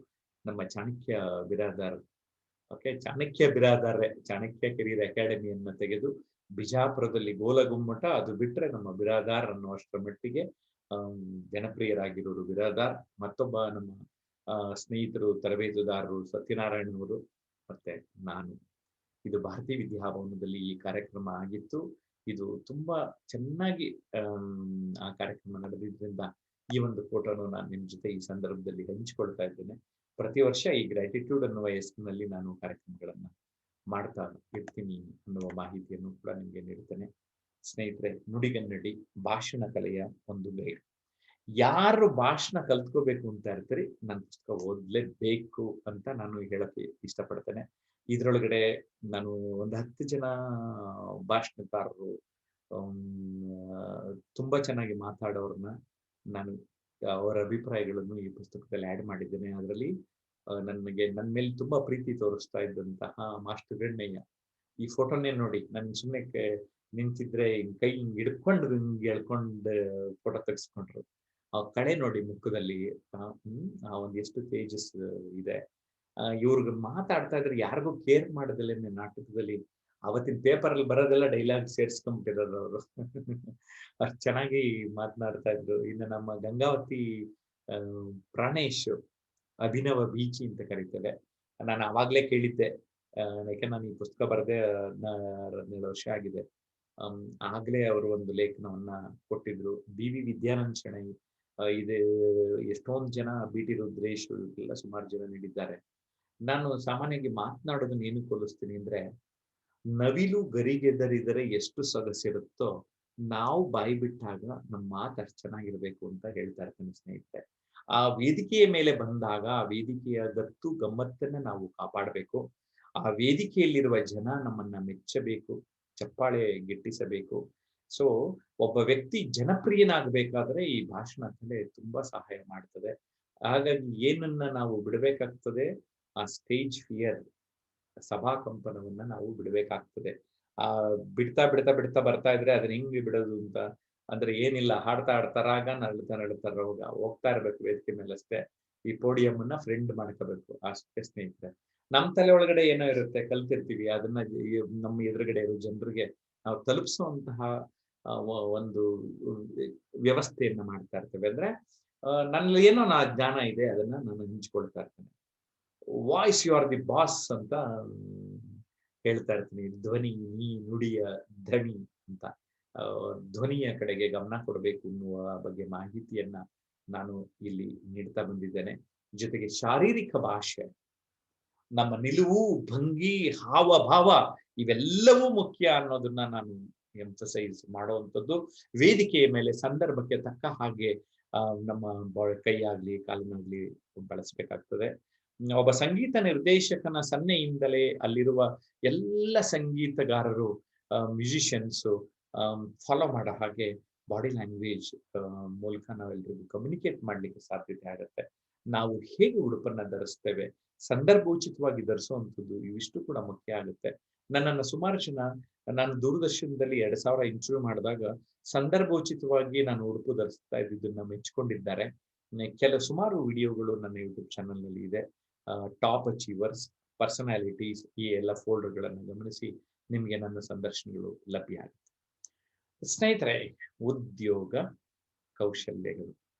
ನಮ್ಮ ಚಾಣಕ್ಯ ಬಿರಾದಾರ್. ಓಕೆ, ಚಾಣಕ್ಯ ಬಿರಾದಾರೆ ಚಾಣಕ್ಯ ಕೆರಿಯರ್ ಅಕಾಡೆಮಿಯನ್ನ ತೆಗೆದು ಬಿಜಾಪುರದಲ್ಲಿ ಗೋಲಗುಮ್ಮಟ, ಅದು ಬಿಟ್ರೆ ನಮ್ಮ ಬಿರಾದಾರ್ ಅನ್ನುವಷ್ಟರ ಮಟ್ಟಿಗೆ ಜನಪ್ರಿಯರಾಗಿರೋರು ಬಿರಾದಾರ್. ಮತ್ತೊಬ್ಬ ನಮ್ಮ ಸ್ನೇಹಿತರು, ತರಬೇತುದಾರರು ಸತ್ಯನಾರಾಯಣ ಅವರು, ಮತ್ತೆ ನಾನು. ಇದು ಭಾರತೀಯ ವಿದ್ಯಾಭವನದಲ್ಲಿ ಈ ಕಾರ್ಯಕ್ರಮ ಆಗಿತ್ತು. ಇದು ತುಂಬಾ ಚೆನ್ನಾಗಿ ಆ ಕಾರ್ಯಕ್ರಮ ನಡೆದಿದ್ರಿಂದ ಈ ಒಂದು ಫೋಟೋನು ನಾನು ನಿಮ್ ಜೊತೆ ಈ ಸಂದರ್ಭದಲ್ಲಿ ಹಂಚಿಕೊಳ್ತಾ ಇದ್ದೇನೆ. ಪ್ರತಿ ವರ್ಷ ಈ ಗ್ರಾಟಿಟ್ಯೂಡ್ ಅನ್ನುವ ಹೆಸರಿನಲ್ಲಿ ನಾನು ಕಾರ್ಯಕ್ರಮಗಳನ್ನ ಮಾಡ್ತಾ ಇರ್ತೀನಿ ಅನ್ನುವ ಮಾಹಿತಿಯನ್ನು ಕೂಡ ನಿಮಗೆ ನೀಡ್ತೇನೆ. ಸ್ನೇಹಿತರೆ, ನುಡಿಗನ್ನಡಿ ಭಾಷಣ ಕಲೆಯ ಒಂದು ಗೈಡ್. ಯಾರು ಭಾಷಣ ಕಲ್ತ್ಕೋಬೇಕು ಅಂತ ಇರ್ತೀರಿ, ನನ್ನ ಪುಸ್ತಕ ಓದ್ಲೇಬೇಕು ಅಂತ ನಾನು ಹೇಳಕ್ಕೆ ಇಷ್ಟಪಡ್ತೇನೆ. ಇದ್ರೊಳಗಡೆ ನಾನು ಒಂದು 10 ಜನ ಭಾಷಣಕಾರರು ತುಂಬಾ ಚೆನ್ನಾಗಿ ಮಾತಾಡೋರನ್ನ ನಾನು ಅವರ ಅಭಿಪ್ರಾಯಗಳನ್ನು ಈ ಪುಸ್ತಕದಲ್ಲಿ ಆಡ್ ಮಾಡಿದ್ದೇನೆ. ಅದರಲ್ಲಿ ನನಗೆ ನನ್ನ ಮೇಲೆ ತುಂಬಾ ಪ್ರೀತಿ ತೋರಿಸ್ತಾ ಇದ್ದಂತಹ ಮಾಸ್ಟರ್ ಗಣ್ಣಯ್ಯ, ಈ ಫೋಟೋನೇ ನೋಡಿ, ನನ್ ಸುಮ್ಮನೆ ನಿಂತಿದ್ರೆ ಕೈ ಹಿಂಗ್ ಹಿಡ್ಕೊಂಡು ಹಿಂಗ್ ಎಳ್ಕೊಂಡು ಫೋಟೋ ತೆಗೆಸ್ಕೊಂಡ್ರು. ಆ ಕಳೆ ನೋಡಿ ಮುಖದಲ್ಲಿ, ಒಂದ್ ಎಷ್ಟು ತೇಜಸ್ ಇದೆ. ಇವ್ರಿಗೆ ಮಾತಾಡ್ತಾ ಇದ್ರೆ ಯಾರಿಗೂ ಕೇರ್ ಮಾಡೋದಿಲ್ಲ. ನಾಟಕದಲ್ಲಿ ಅವತ್ತಿನ ಪೇಪರ್ ಅಲ್ಲಿ ಬರೋದೆಲ್ಲ ಡೈಲಾಗ್ ಸೇರ್ಸ್ಕೊಂಡ್ಬಿಟ್ಟಿರೋರು ಅವರು. ಅಷ್ಟು ಚೆನ್ನಾಗಿ ಮಾತನಾಡ್ತಾ ಇದ್ರು. ಇನ್ನು ನಮ್ಮ ಗಂಗಾವತಿ ಪ್ರಾಣೇಶ್, ಅಭಿನವ ಬೀಚಿ ಅಂತ ಕರೀತೇವೆ. ನಾನು ಅವಾಗ್ಲೇ ಕೇಳಿದ್ದೆ, ಯಾಕೆ ನಾನು ಈ ಪುಸ್ತಕ ಬರದೆ 17 ವರ್ಷ ಆಗಿದೆ. ಆಗ್ಲೇ ಅವರು ಒಂದು ಲೇಖನವನ್ನ ಕೊಟ್ಟಿದ್ರು. BV ವಿದ್ಯಾನಂದ ಶೆಣೈ, ಇದೆ ಎಷ್ಟೊಂದು ಜನ, BT ರುದ್ರೇಶ್ ಎಲ್ಲ ಸುಮಾರು ಜನ ನೀಡಿದ್ದಾರೆ. ನಾನು ಸಾಮಾನ್ಯವಾಗಿ ಮಾತನಾಡೋದನ್ನ ಏನಕ್ಕೆ ಹೋಲಿಸ್ತೀನಿ ಅಂದ್ರೆ, ನವಿಲು ಗರಿಗೆದರಿದರೆ ಎಷ್ಟು ಸೊಗಸಿರುತ್ತೋ ನಾವು ಬಾಯಿ ಬಿಟ್ಟಾಗ ನಮ್ಮ ಮಾತು ಅಷ್ಟು ಚೆನ್ನಾಗಿರ್ಬೇಕು ಅಂತ ಹೇಳ್ತಾ ಇರ್ತೀನಿ ಸ್ನೇಹಿತರೆ. ಆ ವೇದಿಕೆಯ ಮೇಲೆ ಬಂದಾಗ ಆ ವೇದಿಕೆಯ ಗತ್ತು ಗಮ್ಮತ್ತನ್ನ ನಾವು ಕಾಪಾಡಬೇಕು. ಆ ವೇದಿಕೆಯಲ್ಲಿರುವ ಜನ ನಮ್ಮನ್ನ ಮೆಚ್ಚಬೇಕು, ಚಪ್ಪಾಳೆ ಗಿಟ್ಟಿಸಬೇಕು. ಸೊ ಒಬ್ಬ ವ್ಯಕ್ತಿ ಜನಪ್ರಿಯನಾಗಬೇಕಾದ್ರೆ ಈ ಭಾಷಣ ಕಲೆ ತುಂಬಾ ಸಹಾಯ ಮಾಡ್ತದೆ. ಹಾಗಾಗಿ ಏನನ್ನ ನಾವು ಬಿಡಬೇಕಾಗ್ತದೆ, ಆ ಸ್ಟೇಜ್ ಫಿಯರ್, ಸಭಾ ಕಂಪನವನ್ನ ನಾವು ಬಿಡಬೇಕಾಗ್ತದೆ. ಬಿಡ್ತಾ ಬಿಡ್ತಾ ಬಿಡ್ತಾ ಬರ್ತಾ ಇದ್ರೆ ಅದನ್ನ ಹೆಂಗ್ ಬಿಡೋದು ಅಂತ ಅಂದ್ರೆ ಏನಿಲ್ಲ, ಹಾಡ್ತಾ ರಾಗ, ನಡ್ತಾ ರೋಗ, ಹೋಗ್ತಾ ಇರ್ಬೇಕು ವೇದಿಕೆ ಮೇಲೆ ಅಷ್ಟೇ. ಈ ಪೋಡಿಯಂ ಅನ್ನ ಫ್ರೆಂಡ್ ಮಾಡ್ಕೋಬೇಕು ಅಷ್ಟೇ ಸ್ನೇಹಿತರೆ. ನಮ್ ತಲೆ ಒಳಗಡೆ ಏನೋ ಇರುತ್ತೆ, ಕಲ್ತಿರ್ತೀವಿ, ಅದನ್ನ ನಮ್ಮ ಎದುರುಗಡೆ ಇರೋ ಜನರಿಗೆ ನಾವು ತಲುಪಿಸುವಂತಹ ಒಂದು ವ್ಯವಸ್ಥೆಯನ್ನ ಮಾಡ್ತಾ ಇರ್ತೇವೆ. ಅಂದ್ರೆ ನನ್ನಲ್ಲಿ ಏನೋ ಜ್ಞಾನ ಇದೆ, ಅದನ್ನ ನಾನು ಹಂಚ್ಕೊಳ್ತಾ ಇರ್ತೇನೆ. Voice you are the boss ಅಂತ ಹೇಳ್ತಾ ಇರ್ತೀನಿ. ಧ್ವನಿ ನೀ ನುಡಿಯ ಧಣಿ ಅಂತ. ಧ್ವನಿಯ ಕಡೆಗೆ ಗಮನ ಕೊಡಬೇಕು ಎನ್ನುವ ಬಗ್ಗೆ ಮಾಹಿತಿಯನ್ನ ನಾನು ಇಲ್ಲಿ ನೀಡ್ತಾ ಬಂದಿದ್ದೇನೆ. ಜೊತೆಗೆ ಶಾರೀರಿಕ ಭಾಷೆ, ನಮ್ಮ ನಿಲುವು, ಭಂಗಿ, ಹಾವಭಾವ ಇವೆಲ್ಲವೂ ಮುಖ್ಯ ಅನ್ನೋದನ್ನ ನಾನು ಎಂಫಸೈಸ್ ಮಾಡುವಂಥದ್ದು. ವೇದಿಕೆಯ ಮೇಲೆ ಸಂದರ್ಭಕ್ಕೆ ತಕ್ಕ ಹಾಗೆ ನಮ್ಮ ಕೈಯಾಗ್ಲಿ ಕಾಲಿನಾಗ್ಲಿ ಬಳಸಬೇಕಾಗ್ತದೆ. ಒಬ್ಬ ಸಂಗೀತ ನಿರ್ದೇಶಕನ ಸನ್ನೆಯಿಂದಲೇ ಅಲ್ಲಿರುವ ಎಲ್ಲ ಸಂಗೀತಗಾರರು, ಮ್ಯೂಸಿಷಿಯನ್ಸ್ ಫಾಲೋ ಮಾಡೋ ಹಾಗೆ ಬಾಡಿ ಲ್ಯಾಂಗ್ವೇಜ್ ಮೂಲಕ ನಾವೆಲ್ಲರಿಗೂ ಕಮ್ಯುನಿಕೇಟ್ ಮಾಡ್ಲಿಕ್ಕೆ ಸಾಧ್ಯತೆ ಆಗುತ್ತೆ. ನಾವು ಹೇಗೆ ಉಡುಪನ್ನ ಧರಿಸ್ತೇವೆ, ಸಂದರ್ಭೋಚಿತವಾಗಿ ಧರಿಸುವಂಥದ್ದು, ಇವಿಷ್ಟು ಕೂಡ ಮುಖ್ಯ ಆಗುತ್ತೆ. ನನ್ನನ್ನು ಸುಮಾರು ಜನ, ನಾನು ದೂರದರ್ಶನದಲ್ಲಿ 2000 ಇಂಟರ್ವ್ಯೂ ಮಾಡಿದಾಗ ಸಂದರ್ಭೋಚಿತವಾಗಿ ನಾನು ಉಡುಪು ಧರಿಸ್ತಾ ಇದ್ದಿದ್ದನ್ನ ಮೆಚ್ಚಿಕೊಂಡಿದ್ದಾರೆ. ಸುಮಾರು ವಿಡಿಯೋಗಳು ನನ್ನ ಯೂಟ್ಯೂಬ್ ಚಾನಲ್ ನಲ್ಲಿ ಇದೆ. ಟಾಪ್ ಅಚೀವರ್ಸ್, ಪರ್ಸನಾಲಿಟೀಸ್, ಈ ಎಲ್ಲ ಫೋಲ್ಡರ್ಗಳನ್ನು ಗಮನಿಸಿ ನಿಮಗೆ ನನ್ನ ಸಂದರ್ಶನಗಳು ಲಭ್ಯ ಆಗುತ್ತೆ. ಸ್ನೇಹಿತರೆ, ಉದ್ಯೋಗ ಕೌಶಲ್ಯಗಳು,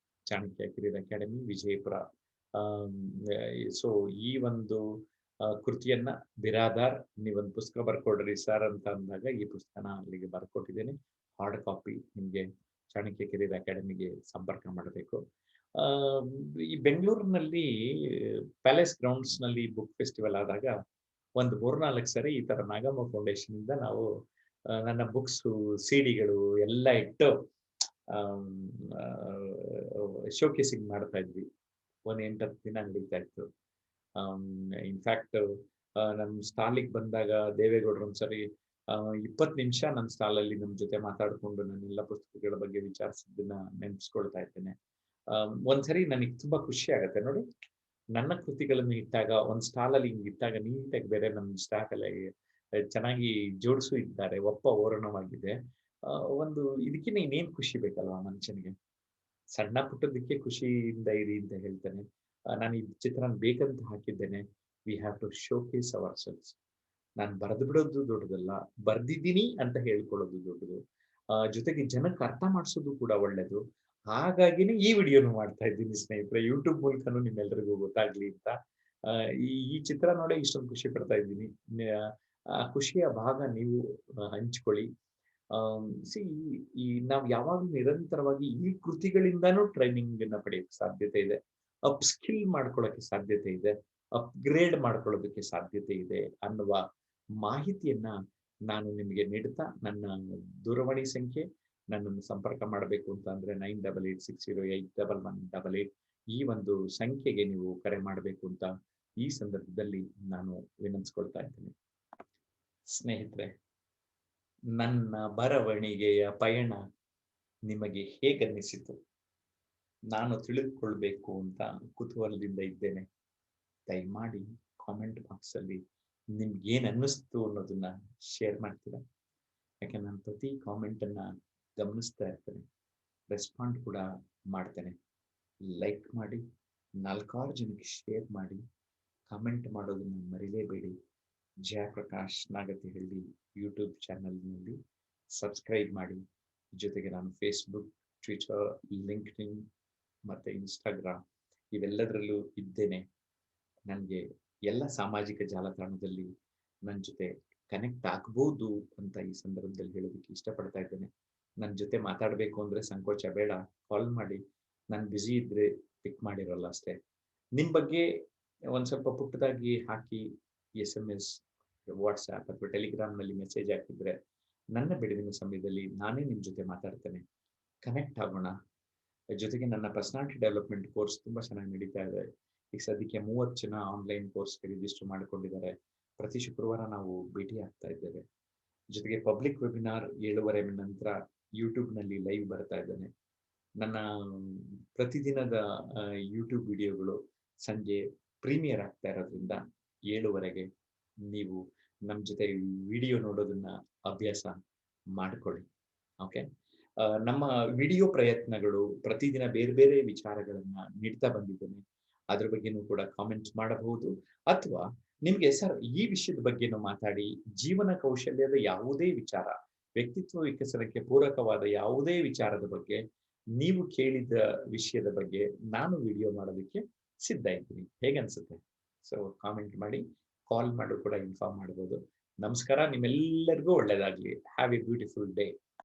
Chanakya career academy, Vijayapura. So ಈ ಒಂದು ಕೃತಿಯನ್ನ ಬಿರಾದಾರ್, ನೀವೊಂದು ಪುಸ್ತಕ ಬರ್ಕೊಡ್ರಿ ಸರ್ ಅಂತ ಅಂದಾಗ ಈ ಪುಸ್ತಕನ ಅಲ್ಲಿಗೆ ಬರ್ಕೊಟ್ಟಿದ್ದೇನೆ. ಹಾರ್ಡ್ ಕಾಪಿ ನಿಮ್ಗೆ ಚಾಣಕ್ಯ ಕೆರಿಯರ್ ಅಕಾಡೆಮಿಗೆ ಸಂಪರ್ಕ ಮಾಡಬೇಕು. ಈ ಬೆಂಗಳೂರಿನಲ್ಲಿ ಪ್ಯಾಲೇಸ್ ಗ್ರೌಂಡ್ಸ್ ನಲ್ಲಿ ಬುಕ್ ಫೆಸ್ಟಿವಲ್ ಆದಾಗ ಒಂದು 3-4 ಸರಿ ಈ ತರ ನಾಗಮ್ಮ ಫೌಂಡೇಶನ್ ಇಂದ ನಾವು ನನ್ನ ಬುಕ್ಸ್, ಸಿಡಿಗಳು ಎಲ್ಲ ಇಟ್ಟು ಶೋಕೇಸಿಂಗ್ ಮಾಡ್ತಾ ಇದ್ವಿ. 1-8 ದಿನ ನಡೀತಾ ಇತ್ತು. ಇನ್ಫ್ಯಾಕ್ಟ್ ನಮ್ ಸ್ಟಾಲಿಗೆ ಬಂದಾಗ ದೇವೇಗೌಡರು ಒಂದ್ಸರಿ 20 ನಿಮಿಷ ನನ್ನ ಸ್ಟಾಲಲ್ಲಿ ನಮ್ಮ ಜೊತೆ ಮಾತಾಡ್ಕೊಂಡು ನನ್ನೆಲ್ಲ ಪುಸ್ತಕಗಳ ಬಗ್ಗೆ ವಿಚಾರಿಸಿದ್ದನ್ನ ನೆನಪಿಸ್ಕೊಳ್ತಾ ಇದ್ದೇನೆ. ಒಂದ್ಸರಿ ನನಗೆ ತುಂಬಾ ಖುಷಿ ಆಗತ್ತೆ ನೋಡಿ, ನನ್ನ ಕೃತಿಗಳನ್ನು ಇಟ್ಟಾಗ ಒಂದ್ ಸ್ಟಾಲಲ್ಲಿ ಹಿಂಗ್ ಇಟ್ಟಾಗ ನೀಟಾಗಿ ಬೇರೆ ನಮ್ಮ ಸ್ಟಾಕ್ ಎಲ್ಲ ಚೆನ್ನಾಗಿ ಜೋಡಿಸು ಇದ್ದಾರೆ, ಓರಣವಾಗಿದೆ. ಒಂದು ಇದಕ್ಕಿಂತ ಇನ್ನೇನ್ ಖುಷಿ ಬೇಕಲ್ವಾ ಮನುಷ್ಯನಿಗೆ. ಸಣ್ಣ ಪುಟ್ಟದಕ್ಕೆ ಖುಷಿಯಿಂದ ಇರಿ ಅಂತ ಹೇಳ್ತೇನೆ. ನಾನು ಈ ಚಿತ್ರನ ಬೇಕಂತ ಹಾಕಿದ್ದೇನೆ. We have to showcase ourselves. ನಾನು ಬರೆದು ಬಿಡೋದು ದೊಡ್ಡದಲ್ಲ, ಬರ್ದಿದ್ದೀನಿ ಅಂತ ಹೇಳ್ಕೊಳ್ಳೋದು ದೊಡ್ಡದು. ಜೊತೆಗೆ ಜನಕ್ಕೆ ಅರ್ಥ ಮಾಡಿಸೋದು ಕೂಡ ಒಳ್ಳೇದು. ಹಾಗಾಗಿನೇ ಈ ವಿಡಿಯೋನು ಮಾಡ್ತಾ ಇದ್ದೀನಿ ಸ್ನೇಹಿತರೆ. ಯೂಟ್ಯೂಬ್ ಮೂಲಕನೂ ನಿಮ್ಮೆಲ್ಲರಿಗೂ ಗೊತ್ತಾಗ್ಲಿ ಅಂತ. ಈ ಚಿತ್ರ ನೋಡಿ ಇಷ್ಟೊಂದು ಖುಷಿ ಪಡ್ತಾ ಇದ್ದೀನಿ. ಆ ಖುಷಿಯ ಭಾಗ ನೀವು ಹಂಚ್ಕೊಳ್ಳಿ. ಸಿ ಈ ನಾವು ಯಾವಾಗಲೂ ನಿರಂತರವಾಗಿ ಈ ಕೃತಿಗಳಿಂದಾನೂ ಟ್ರೈನಿಂಗ್ ಅನ್ನ ಪಡೆಯಕ್ಕೆ ಸಾಧ್ಯತೆ ಇದೆ. ಅಪ್ ಸ್ಕಿಲ್ ಮಾಡ್ಕೊಳ್ಳೋಕೆ ಸಾಧ್ಯತೆ ಇದೆ. ಅಪ್ಗ್ರೇಡ್ ಮಾಡ್ಕೊಳ್ಳೋದಕ್ಕೆ ಸಾಧ್ಯತೆ ಇದೆ ಅನ್ನುವ ಮಾಹಿತಿಯನ್ನ ನಾನು ನಿಮಗೆ ನೀಡುತ್ತಾ, ನನ್ನ ದೂರವಾಣಿ ಸಂಖ್ಯೆ, ನನ್ನನ್ನು ಸಂಪರ್ಕ ಮಾಡಬೇಕು ಅಂತ ಅಂದ್ರೆ 9886081188 ಈ ಒಂದು ಸಂಖ್ಯೆಗೆ ನೀವು ಕರೆ ಮಾಡಬೇಕು ಅಂತ ಈ ಸಂದರ್ಭದಲ್ಲಿ ನಾನು ವಿನಂತಿಸ್ಕೊಳ್ತಾ ಇದ್ದೇನೆ. ಸ್ನೇಹಿತರೆ, ನನ್ನ ಬರವಣಿಗೆಯ ಪಯಣ ನಿಮಗೆ ಹೇಗನ್ನಿಸಿತು? ನಾನು ತಿಳಿದುಕೊಳ್ಬೇಕು ಅಂತ ಕುತೂಹಲದಿಂದ ಇದ್ದೇನೆ. ದಯಮಾಡಿ ಕಾಮೆಂಟ್ ಬಾಕ್ಸ್ ಅಲ್ಲಿ ನಿಮ್ಗೆ ಏನ್ ಅನ್ನಿಸ್ತು ಅನ್ನೋದನ್ನ ಶೇರ್ ಮಾಡ್ತೀರಾ? ಯಾಕೆ ನಾನು ಪ್ರತಿ ಕಾಮೆಂಟ್ ಅನ್ನ ಗಮನಿಸ್ತಾ ಇರ್ತೇನೆ, ರೆಸ್ಪಾಂಡ್ ಕೂಡ ಮಾಡ್ತೇನೆ. ಲೈಕ್ ಮಾಡಿ, 4 ಜನಕ್ಕೆ ಶೇರ್ ಮಾಡಿ, ಕಾಮೆಂಟ್ ಮಾಡೋದನ್ನ ಮರಿಲೇಬೇಡಿ. ಜಯಪ್ರಕಾಶ್ ನಾಗತಿಹಳ್ಳಿ ಯೂಟ್ಯೂಬ್ ಚಾನಲ್ನಲ್ಲಿ ಸಬ್ಸ್ಕ್ರೈಬ್ ಮಾಡಿ. ಜೊತೆಗೆ ನಾನು ಫೇಸ್ಬುಕ್, ಟ್ವಿಟರ್, ಲಿಂಕ್ಡ್ಇನ್ ಮತ್ತೆ ಇನ್ಸ್ಟಾಗ್ರಾಮ್ ಇವೆಲ್ಲದರಲ್ಲೂ ಇದ್ದೇನೆ. ನನಗೆ ಎಲ್ಲ ಸಾಮಾಜಿಕ ಜಾಲತಾಣದಲ್ಲಿ ನನ್ನ ಜೊತೆ ಕನೆಕ್ಟ್ ಆಗ್ಬೋದು ಅಂತ ಈ ಸಂದರ್ಭದಲ್ಲಿ ಹೇಳೋದಕ್ಕೆ ಇಷ್ಟಪಡ್ತಾ ಇದ್ದೇನೆ. ನನ್ನ ಜೊತೆ ಮಾತಾಡಬೇಕು ಅಂದ್ರೆ ಸಂಕೋಚ ಬೇಡ, ಕಾಲ್ ಮಾಡಿ. ನಾನು ಬ್ಯುಸಿ ಇದ್ರೆ ಪಿಕ್ ಮಾಡಿರಲ್ಲ ಅಷ್ಟೇ. ನಿಮ್ಮ ಬಗ್ಗೆ ಒಂದು ಸ್ವಲ್ಪ ಪುಟ್ಟದಾಗಿ ಹಾಕಿ SMS, ವಾಟ್ಸ್ಆ್ಯಪ್ ಅಥವಾ ಟೆಲಿಗ್ರಾಮ್ನಲ್ಲಿ ಮೆಸೇಜ್ ಹಾಕಿದ್ರೆ ನನ್ನ ಬಿಡುವಿನ ಸಮಯದಲ್ಲಿ ನಾನೇ ನಿಮ್ಮ ಜೊತೆ ಮಾತಾಡ್ತೇನೆ. ಕನೆಕ್ಟ್ ಆಗೋಣ. ಜೊತೆಗೆ ನನ್ನ ಪರ್ಸನಾಲಿಟಿ ಡೆವಲಪ್ಮೆಂಟ್ ಕೋರ್ಸ್ ತುಂಬಾ ಚೆನ್ನಾಗಿ ನಡೀತಾ ಇದೆ. ಈಗ ಸದ್ಯಕ್ಕೆ 30 ಜನ ಆನ್ಲೈನ್ ಕೋರ್ಸ್ಗೆ ರಿಜಿಸ್ಟರ್ ಮಾಡಿಕೊಂಡಿದ್ದಾರೆ. ಪ್ರತಿ ಶುಕ್ರವಾರ ನಾವು ಭೇಟಿ ಆಗ್ತಾ ಇದ್ದೇವೆ. ಜೊತೆಗೆ ಪಬ್ಲಿಕ್ ವೆಬಿನಾರ್ 7:30 ನಂತರ ಯೂಟ್ಯೂಬ್ನಲ್ಲಿ ಲೈವ್ ಬರ್ತಾ ಇದ್ದೇನೆ. ನನ್ನ ಪ್ರತಿದಿನದ ಯೂಟ್ಯೂಬ್ ವಿಡಿಯೋಗಳು ಸಂಜೆ ಪ್ರೀಮಿಯರ್ ಆಗ್ತಾ ಇರೋದ್ರಿಂದ 7:30ಗೆ ನೀವು ನಮ್ಮ ಜೊತೆ ವಿಡಿಯೋ ನೋಡೋದನ್ನ ಅಭ್ಯಾಸ ಮಾಡಿಕೊಳ್ಳಿ. ಓಕೆ, ನಮ್ಮ ವಿಡಿಯೋ ಪ್ರಯತ್ನಗಳು ಪ್ರತಿದಿನ ಬೇರೆ ಬೇರೆ ವಿಚಾರಗಳನ್ನ ನೀಡ್ತಾ ಬಂದಿದ್ದೇನೆ. ಅದ್ರ ಬಗ್ಗೆನೂ ಕೂಡ ಕಾಮೆಂಟ್ಸ್ ಮಾಡಬಹುದು. ಅಥವಾ ನಿಮ್ಗೆ ಸರ್ ಈ ವಿಷಯದ ಬಗ್ಗೆನೂ ಮಾತಾಡಿ, ಜೀವನ ಕೌಶಲ್ಯದ ಯಾವುದೇ ವಿಚಾರ, ವ್ಯಕ್ತಿತ್ವ ವಿಕಸನಕ್ಕೆ ಪೂರಕವಾದ ಯಾವುದೇ ವಿಚಾರದ ಬಗ್ಗೆ, ನೀವು ಕೇಳಿದ ವಿಷಯದ ಬಗ್ಗೆ ನಾನು ವಿಡಿಯೋ ಮಾಡೋದಕ್ಕೆ ಸಿದ್ಧ ಇದ್ದೀನಿ. ಹೇಗನ್ಸುತ್ತೆ? ಸೊ ಕಾಮೆಂಟ್ ಮಾಡಿ, ಕಾಲ್ ಮಾಡು ಕೂಡ ಇನ್ಫಾರ್ಮ್ ಮಾಡಬಹುದು. ನಮಸ್ಕಾರ, ನಿಮ್ಮೆಲ್ಲರಿಗೂ ಒಳ್ಳೆಯದಾಗ್ಲಿ. Have a beautiful day.